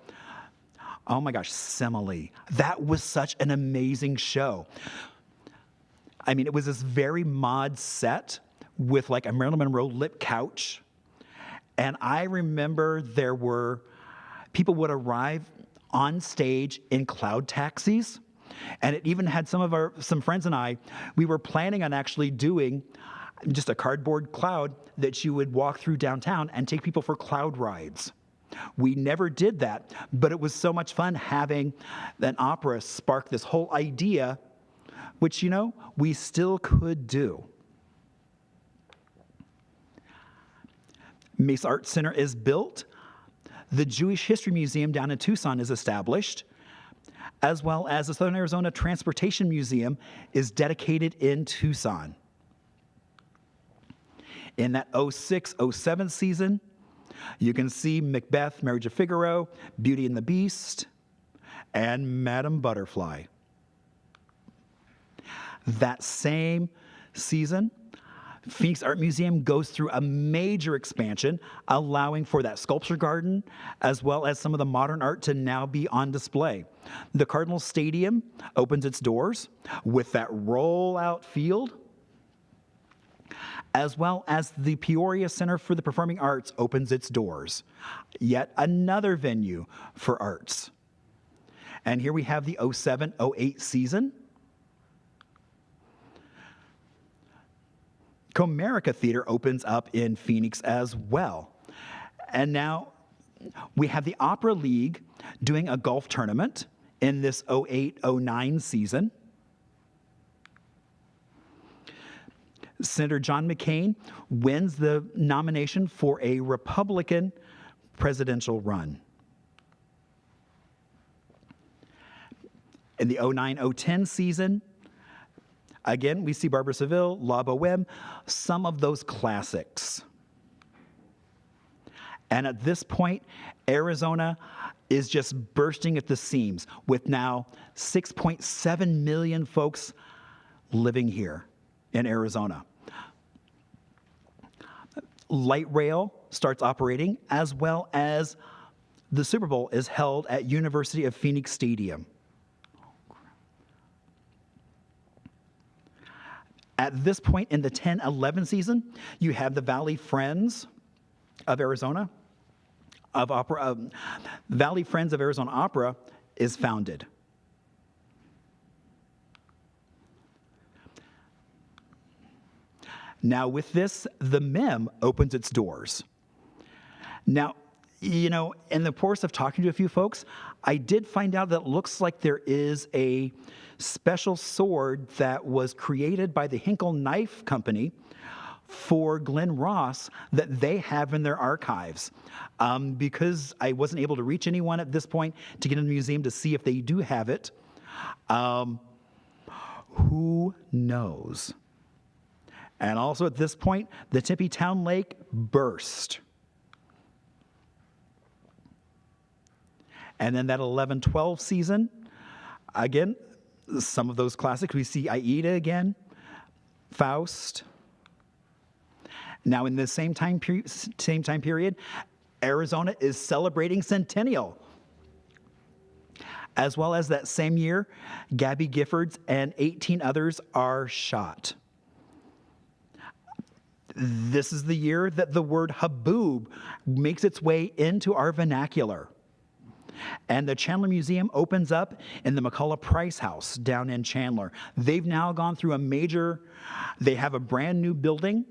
[SPEAKER 2] oh my gosh, Simile. That was such an amazing show. I mean, it was this very mod set with like a Marilyn Monroe lip couch. And I remember people would arrive on stage in cloud taxis. And it even had some friends and I, we were planning on actually doing just a cardboard cloud that you would walk through downtown and take people for cloud rides. We never did that, but it was so much fun having an opera spark this whole idea, which, we still could do. Mesa Arts Center is built. the Jewish History Museum down in Tucson is established, as well as the Southern Arizona Transportation Museum is dedicated in Tucson. In that 06-07 season, you can see Macbeth, Marriage of Figaro, Beauty and the Beast, and Madame Butterfly. That same season, Phoenix Art Museum goes through a major expansion, allowing for that sculpture garden, as well as some of the modern art to now be on display. The Cardinal Stadium opens its doors with that rollout field, as well as the Peoria Center for the Performing Arts opens its doors. Yet another venue for arts. And here we have the 07-08 season. Comerica Theater opens up in Phoenix as well. And now we have the Opera League doing a golf tournament in this 08-09 season. Senator John McCain wins the nomination for a Republican presidential run. In the 09-010 season, again, we see Barbara Seville, La Boheme, some of those classics. And at this point, Arizona is just bursting at the seams with now 6.7 million folks living here in Arizona. Light rail starts operating, as well as the Super Bowl is held at University of Phoenix Stadium. At this point in the 10-11 season, you have the Valley Friends of Arizona, of Opera. Valley Friends of Arizona Opera is founded. Now with this, the MIM opens its doors. Now, you know, in the course of talking to a few folks, I did find out that it looks like there is a special sword that was created by the Hinkle Knife Company for Glynn Ross that they have in their archives. Because I wasn't able to reach anyone at this point to get in the museum to see if they do have it, who knows? And also at this point, the Tempe Town Lake burst. And then that 11-12 season, again, some of those classics. We see Aida again, Faust. Now in the same time period, Arizona is celebrating Centennial. As well as that same year, Gabby Giffords and 18 others are shot. This is the year that the word haboob makes its way into our vernacular. And the Chandler Museum opens up in the McCullough Price House down in Chandler. They've now gone through they have a brand new building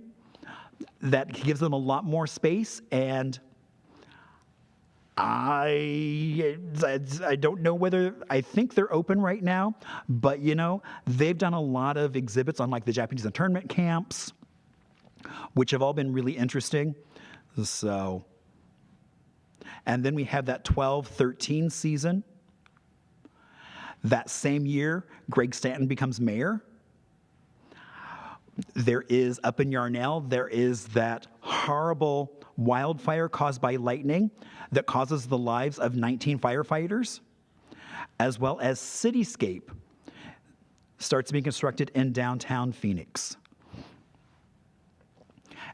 [SPEAKER 2] that gives them a lot more space, and I don't know whether, I think they're open right now, but you know, they've done a lot of exhibits on like the Japanese internment camps, which have all been really interesting. So, and then we have that 12-13 season. That same year, Greg Stanton becomes mayor. There is, up in Yarnell, there is that horrible wildfire caused by lightning that causes the lives of 19 firefighters, as well as Cityscape starts being constructed in downtown Phoenix.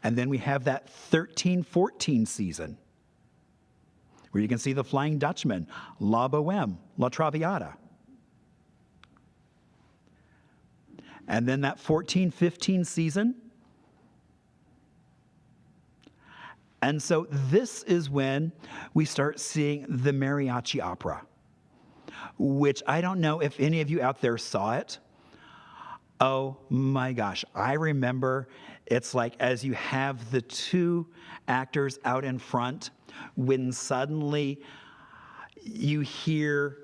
[SPEAKER 2] And then we have that 13-14 season, where you can see the Flying Dutchman, La Boheme, La Traviata. And then that 14-15 season. And so this is when we start seeing the mariachi opera, which I don't know if any of you out there saw it. Oh my gosh, I remember it's like as you have the two actors out in front, when suddenly you hear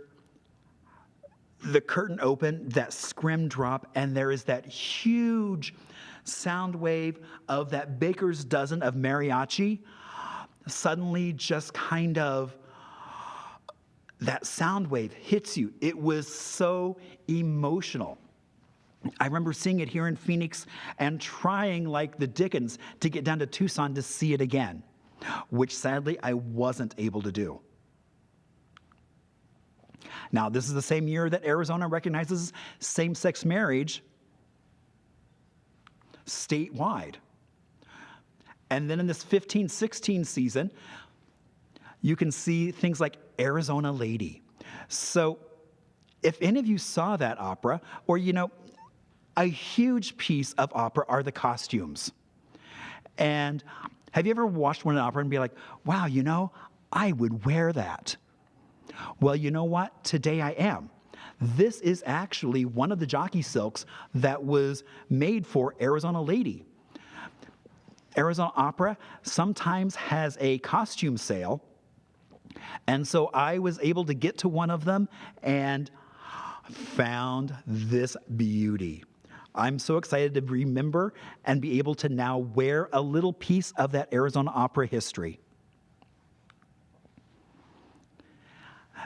[SPEAKER 2] the curtain open, that scrim drop, and there is that huge sound wave of that baker's dozen of mariachi. suddenly just kind of that sound wave hits you. It was so emotional. I remember seeing it here in Phoenix and trying like the Dickens to get down to Tucson to see it again, which sadly I wasn't able to do. Now, this is the same year that Arizona recognizes same-sex marriage statewide. And then in this 15-16 season, you can see things like Arizona Lady. So if any of you saw that opera, or a huge piece of opera are the costumes. And have you ever watched one in opera and be like, wow, I would wear that? Well, you know what? Today I am. This is actually one of the jockey silks that was made for Arizona Lady. Arizona Opera sometimes has a costume sale. And so I was able to get to one of them and found this beauty. I'm so excited to remember and be able to now wear a little piece of that Arizona Opera history.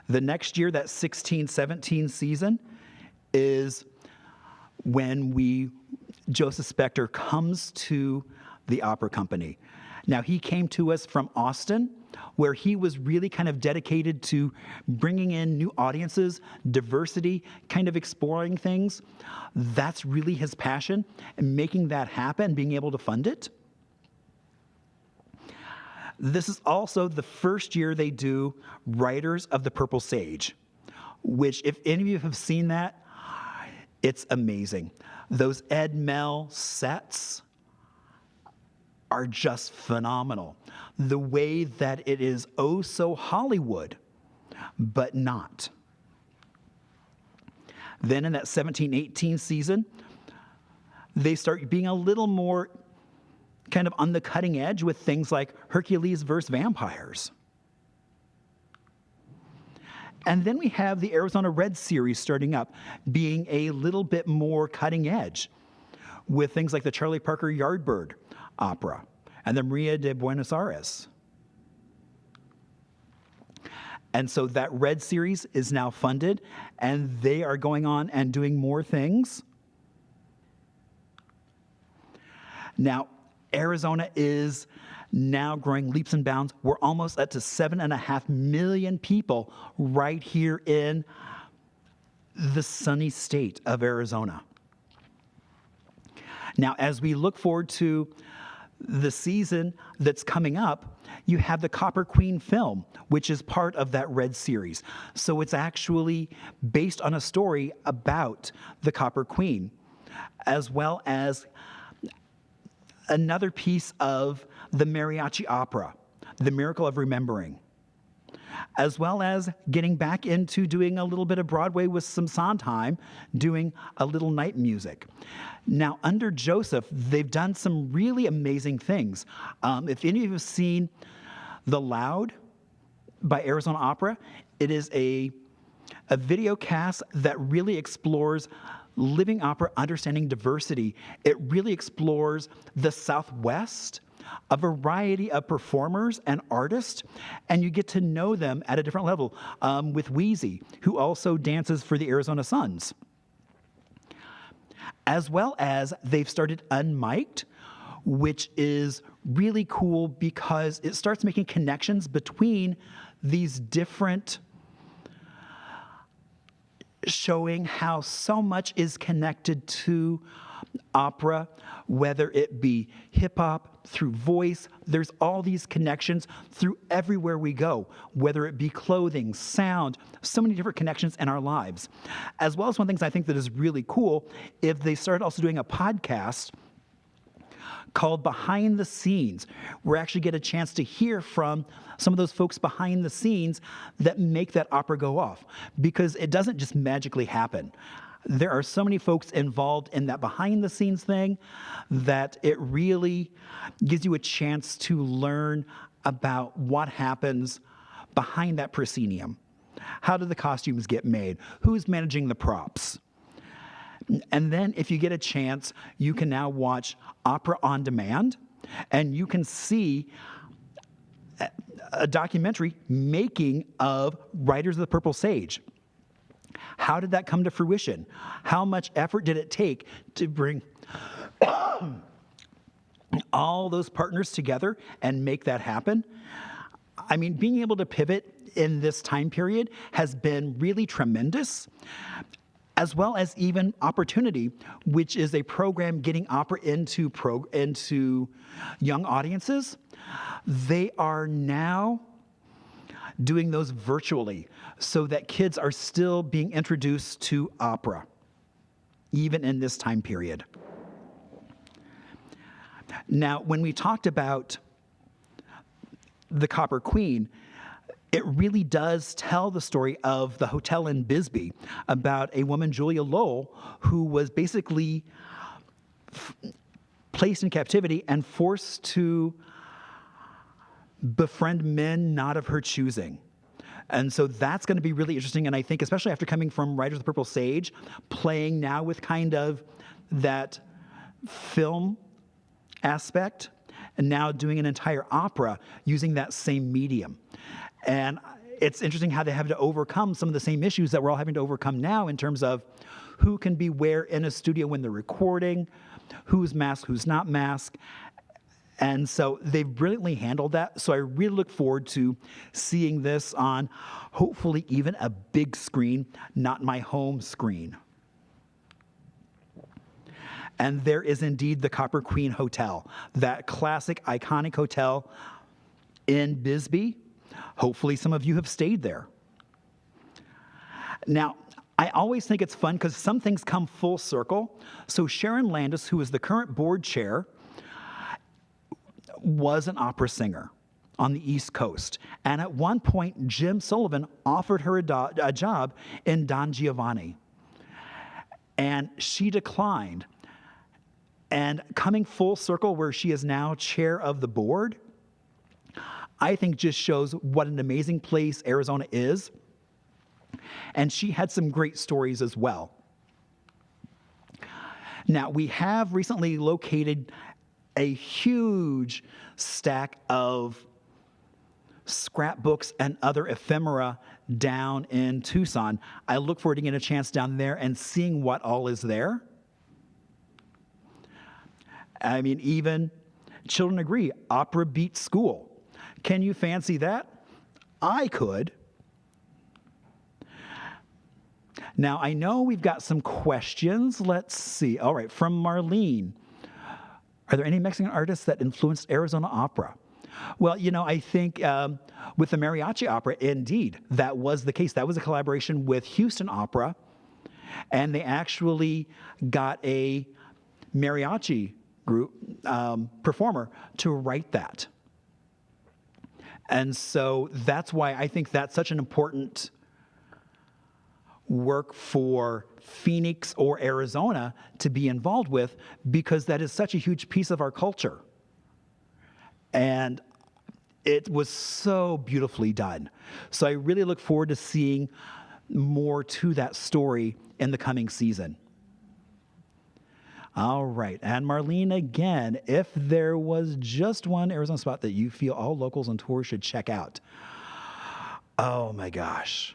[SPEAKER 2] The next year, that 16-17 season, is when Joseph Specter comes to the opera company. Now, he came to us from Austin, where he was really kind of dedicated to bringing in new audiences, diversity, kind of exploring things. That's really his passion, and making that happen, being able to fund it. This is also the first year they do Riders of the Purple Sage, which, if any of you have seen that, it's amazing. Those Ed Mel sets are just phenomenal. The way that it is oh so Hollywood, but not. Then in that 17-18 season, they start being a little more kind of on the cutting edge with things like Hercules vs. Vampires. And then we have the Arizona Red series starting up, being a little bit more cutting edge with things like the Charlie Parker Yardbird opera and the Maria de Buenos Aires. And so that Red series is now funded, and they are going on and doing more things. Now, Arizona is now growing leaps and bounds. We're almost up to 7.5 million people right here in the sunny state of Arizona. Now, as we look forward to the season that's coming up, you have the Copper Queen film, which is part of that Red series. So it's actually based on a story about the Copper Queen, as well as another piece of the mariachi opera, The Miracle of Remembering, as well as getting back into doing a little bit of Broadway with some Sondheim, doing a little night music. Now, under Joseph, they've done some really amazing things. If any of you have seen The Loud by Arizona Opera, it is a video cast that really explores living opera, understanding diversity. It really explores the Southwest, a variety of performers and artists, and you get to know them at a different level, with Wheezy, who also dances for the Arizona Suns. As well as they've started Unmiked, which is really cool because it starts making connections between these different, showing how so much is connected to opera, whether it be hip hop, through voice. There's all these connections through everywhere we go, whether it be clothing, sound, so many different connections in our lives. As well as one of the things I think that is really cool, if they started also doing a podcast called Behind the Scenes, where we actually get a chance to hear from some of those folks behind the scenes that make that opera go off, because it doesn't just magically happen. There are so many folks involved in that behind the scenes thing that it really gives you a chance to learn about what happens behind that proscenium. How do the costumes get made? Who's managing the props? And then if you get a chance, you can now watch Opera on Demand, and you can see a documentary making of Riders of the Purple Sage. How did that come to fruition? How much effort did it take to bring all those partners together and make that happen? I mean, being able to pivot in this time period has been really tremendous, as well as even Opportunity, which is a program getting opera into young audiences. They are now doing those virtually so that kids are still being introduced to opera, even in this time period. Now, when we talked about the Copper Queen, it really does tell the story of the hotel in Bisbee about a woman, Julia Lowell, who was basically placed in captivity and forced to befriend men not of her choosing. And so that's going to be really interesting. And I think, especially after coming from Riders of the Purple Sage, playing now with kind of that film aspect, and now doing an entire opera using that same medium. And it's interesting how they have to overcome some of the same issues that we're all having to overcome now in terms of who can be where in a studio when they're recording, who's masked, who's not masked. And so they've brilliantly handled that. So I really look forward to seeing this on hopefully even a big screen, not my home screen. And there is indeed the Copper Queen Hotel, that classic, iconic hotel in Bisbee. Hopefully some of you have stayed there. Now, I always think it's fun because some things come full circle. So Sharon Landis, who is the current board chair, was an opera singer on the East Coast. And at one point, Jim Sullivan offered her a job in Don Giovanni. And she declined. And coming full circle where she is now chair of the board, I think just shows what an amazing place Arizona is. And she had some great stories as well. Now, we have recently located a huge stack of scrapbooks and other ephemera down in Tucson. I look forward to getting a chance down there and seeing what all is there. I mean, even children agree, opera beats school. Can you fancy that? I could. Now, I know we've got some questions. Let's see. All right, from Marlene. Are there any Mexican artists that influenced Arizona opera? Well, you know, I think with the mariachi opera, indeed, that was the case. That was a collaboration with Houston Opera, and they actually got a mariachi group performer to write that. And so that's why I think that's such an important work for Phoenix or Arizona to be involved with, because that is such a huge piece of our culture. And it was so beautifully done. So I really look forward to seeing more to that story in the coming season. All right, and Marlene again, if there was just one Arizona spot that you feel all locals on tour should check out. Oh my gosh.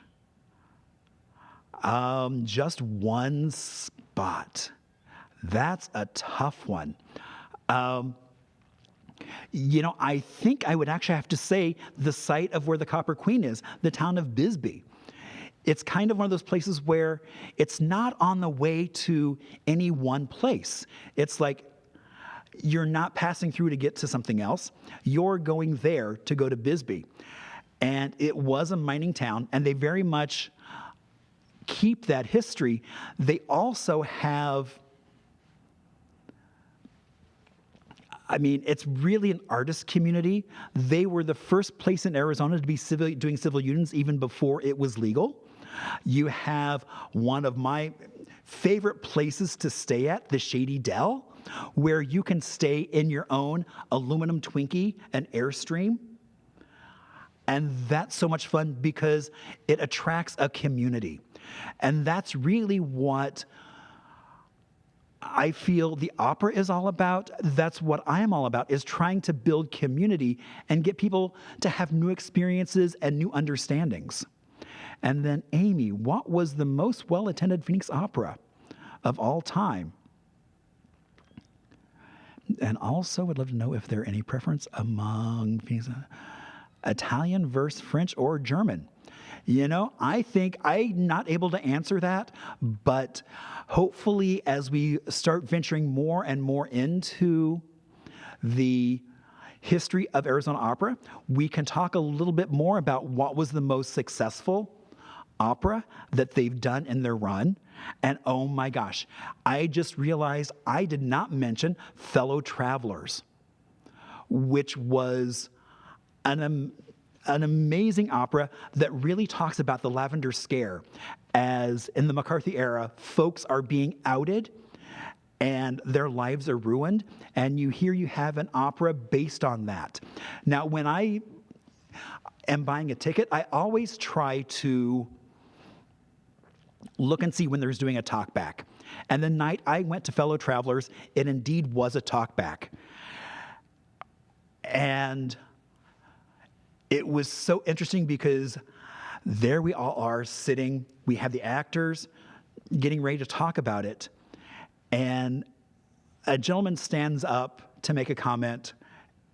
[SPEAKER 2] Just one spot. That's a tough one. You know, I think I would actually have to say the site of where the Copper Queen is, the town of Bisbee. It's kind of one of those places where it's not on the way to any one place. It's like you're not passing through to get to something else. You're going there to go to Bisbee. And it was a mining town, and they very much keep that history. They also have, I mean, it's really an artist community. They were the first place in Arizona to be doing civil unions even before it was legal. You have one of my favorite places to stay at, the Shady Dell, where you can stay in your own aluminum Twinkie and Airstream. And that's so much fun because it attracts a community. And that's really what I feel the opera is all about, that's what I am all about, is trying to build community and get people to have new experiences and new understandings. And then, Amy, what was the most well-attended Phoenix opera of all time? And also, would love to know if there are any preference among Phoenix, Italian versus French or German. I think I'm not able to answer that, but hopefully as we start venturing more and more into the history of Arizona opera, we can talk a little bit more about what was the most successful opera that they've done in their run. And oh my gosh, I just realized I did not mention Fellow Travelers, which was an amazing opera that really talks about the Lavender Scare, as in the McCarthy era, folks are being outed and their lives are ruined, and you have an opera based on that. Now, when I am buying a ticket, I always try to look and see when there's doing a talkback. And the night I went to Fellow Travelers, it indeed was a talkback. And it was so interesting because there we all are sitting, we have the actors getting ready to talk about it, and a gentleman stands up to make a comment,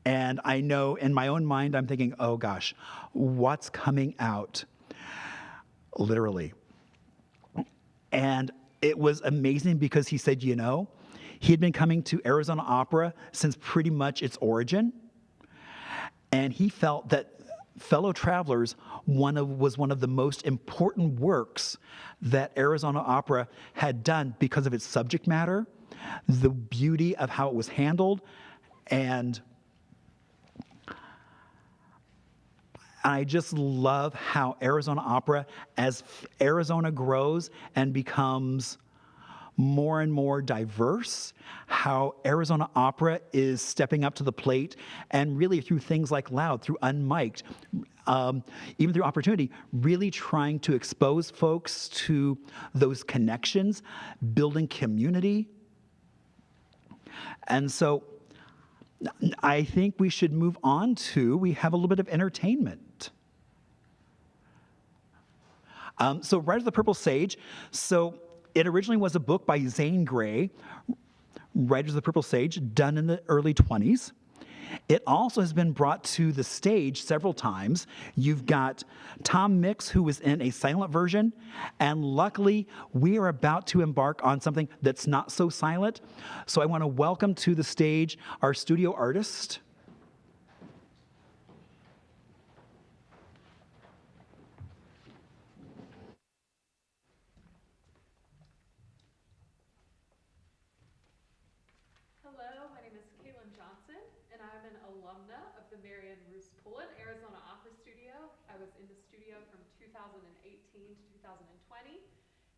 [SPEAKER 2] and I know in my own mind I'm thinking, oh gosh, what's coming out? Literally. And it was amazing because he said, he had been coming to Arizona Opera since pretty much its origin, and he felt that Fellow Travelers was one of the most important works that Arizona Opera had done because of its subject matter, the beauty of how it was handled, and I just love how Arizona Opera, as Arizona grows and becomes more and more diverse, how Arizona Opera is stepping up to the plate, and really through things like Loud, through Unmiked, even through Opportunity, really trying to expose folks to those connections, building community. And so I think we should move on we have a little bit of entertainment. So Riders of the Purple Sage. So it originally was a book by Zane Grey, Riders of the Purple Sage, done in the early 20s. It also has been brought to the stage several times. You've got Tom Mix, who was in a silent version, and luckily we are about to embark on something that's not so silent. So I want to welcome to the stage our studio artist.
[SPEAKER 3] Hello, my name is Caitlin Johnson, and I'm an alumna of the Marian Roos Pullen Arizona Opera Studio. I was in the studio from 2018 to 2020,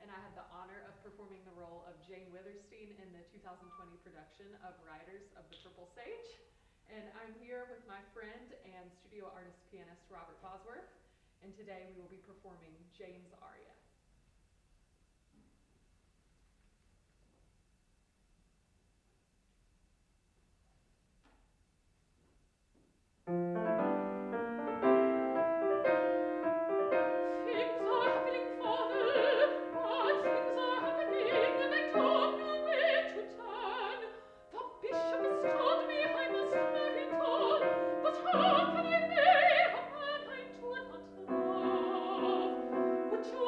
[SPEAKER 3] and I had the honor of performing the role of Jane Witherstein in the 2020 production of Riders of the Purple Sage. And I'm here with my friend and studio artist pianist Robert Bosworth, and today we will be performing Jane's aria. But how can I bear a man I do not love? Would you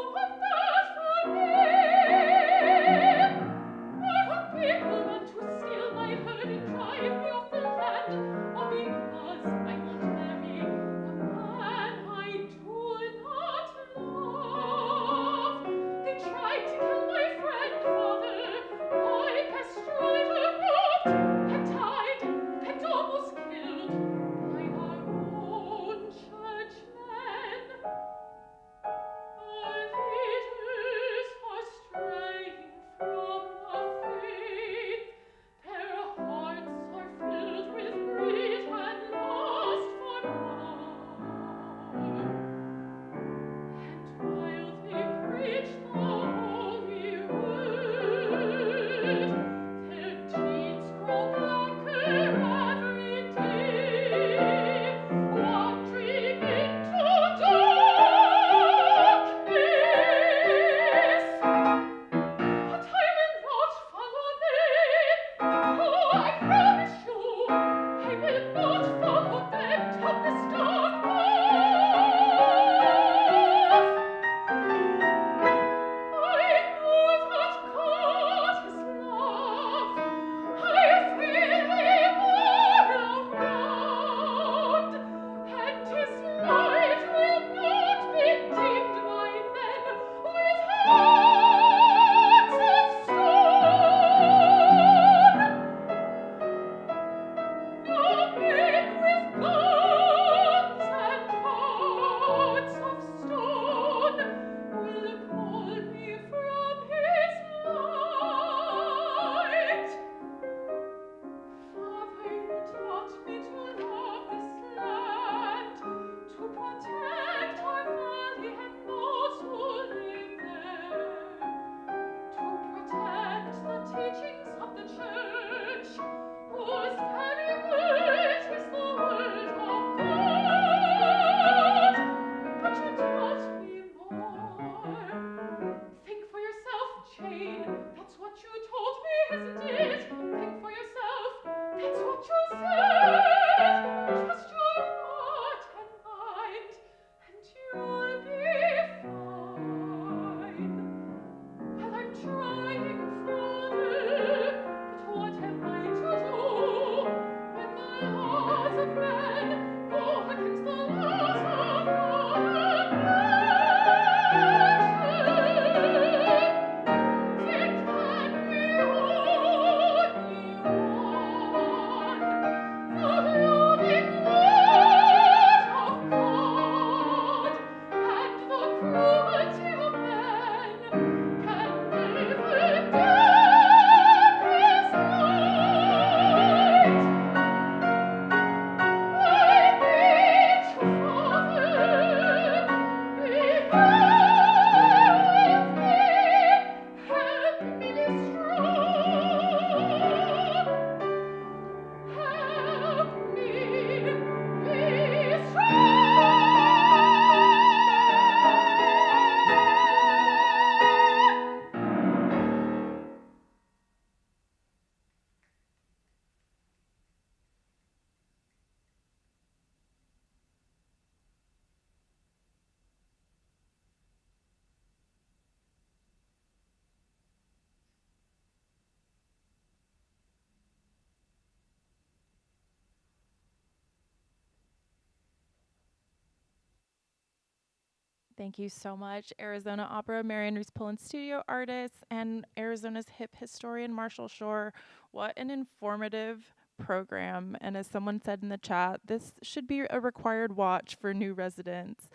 [SPEAKER 1] Thank you so much, Arizona Opera, Marian Reese Pullen studio artists, and Arizona's hip historian, Marshall Shore. What an informative program. And as someone said in the chat, this should be a required watch for new residents.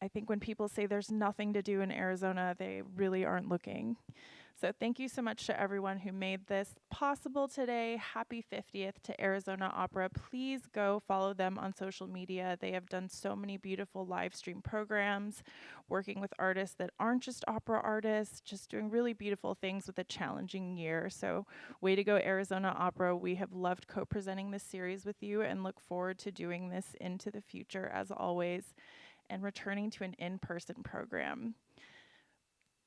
[SPEAKER 1] I think when people say there's nothing to do in Arizona, they really aren't looking. So thank you so much to everyone who made this possible today. Happy 50th to Arizona Opera. Please go follow them on social media. They have done so many beautiful live stream programs, working with artists that aren't just opera artists, just doing really beautiful things with a challenging year. So way to go, Arizona Opera. We have loved co-presenting this series with you and look forward to doing this into the future as always and returning to an in-person program.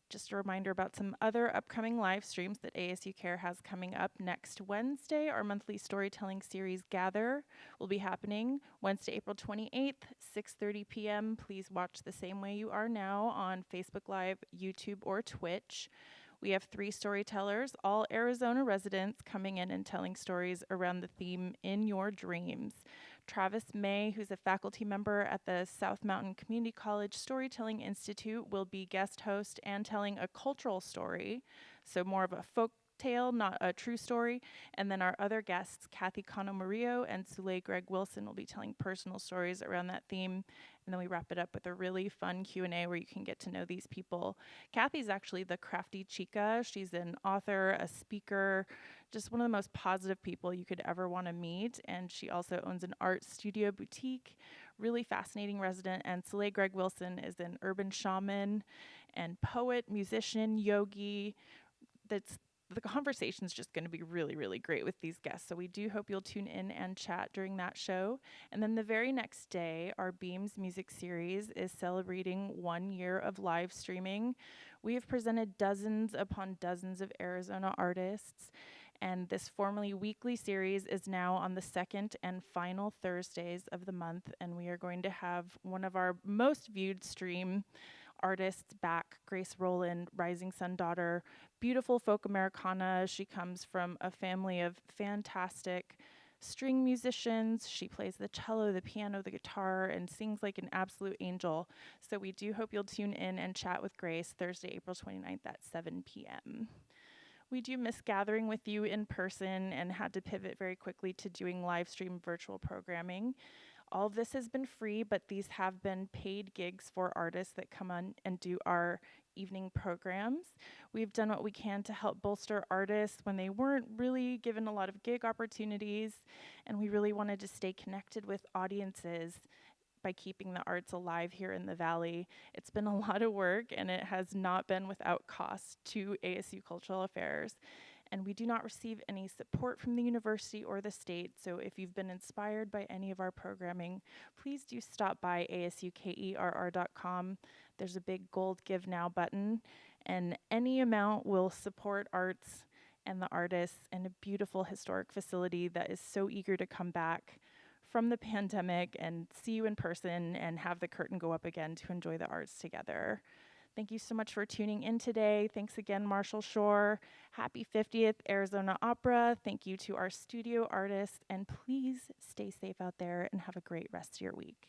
[SPEAKER 1] Just a reminder about some other upcoming live streams that ASU Care has coming up next Wednesday. Our monthly storytelling series Gather will be happening Wednesday, April 28th, 6:30 p.m. Please watch the same way you are now on Facebook Live, YouTube, or Twitch. We have 3 storytellers, all Arizona residents, coming in and telling stories around the theme In Your Dreams. Travis May, who's a faculty member at the South Mountain Community College Storytelling Institute, will be guest host and telling a cultural story, so more of a folk tale, not a true story. And then our other guests, Kathy Cano Murillo and Sule Greg Wilson, will be telling personal stories around that theme. And then we wrap it up with a really fun Q&A where you can get to know these people. Kathy's actually the crafty chica. She's an author, a speaker, just one of the most positive people you could ever want to meet. And she also owns an art studio boutique, really fascinating resident. And Sule Greg Wilson is an urban shaman and poet, musician, yogi. The conversation's just going to be really, really great with these guests. So we do hope you'll tune in and chat during that show. And then the very next day, our Beams music series is celebrating 1 year of live streaming. We have presented dozens upon dozens of Arizona artists. And this formerly weekly series is now on the second and final Thursdays of the month. And we are going to have one of our most viewed stream artists back, Grace Rowland, Rising Sun daughter, beautiful folk Americana. She comes from a family of fantastic string musicians. She plays the cello, the piano, the guitar, and sings like an absolute angel. So we do hope you'll tune in and chat with Grace Thursday, April 29th at 7 p.m. We do miss gathering with you in person and had to pivot very quickly to doing live stream virtual programming. All of this has been free, but these have been paid gigs for artists that come on and do our evening programs. We've done what we can to help bolster artists when they weren't really given a lot of gig opportunities, and we really wanted to stay connected with audiences by keeping the arts alive here in the Valley. It's been a lot of work, and it has not been without cost to ASU Cultural Affairs. And we do not receive any support from the university or the state, so if you've been inspired by any of our programming, please do stop by asukerr.com. There's a big gold Give Now button, and any amount will support arts and the artists and a beautiful historic facility that is so eager to come back from the pandemic and see you in person and have the curtain go up again to enjoy the arts together. Thank you so much for tuning in today. Thanks again, Marshall Shore. Happy 50th, Arizona Opera. Thank you to our studio artists, and please stay safe out there and have a great rest of your week.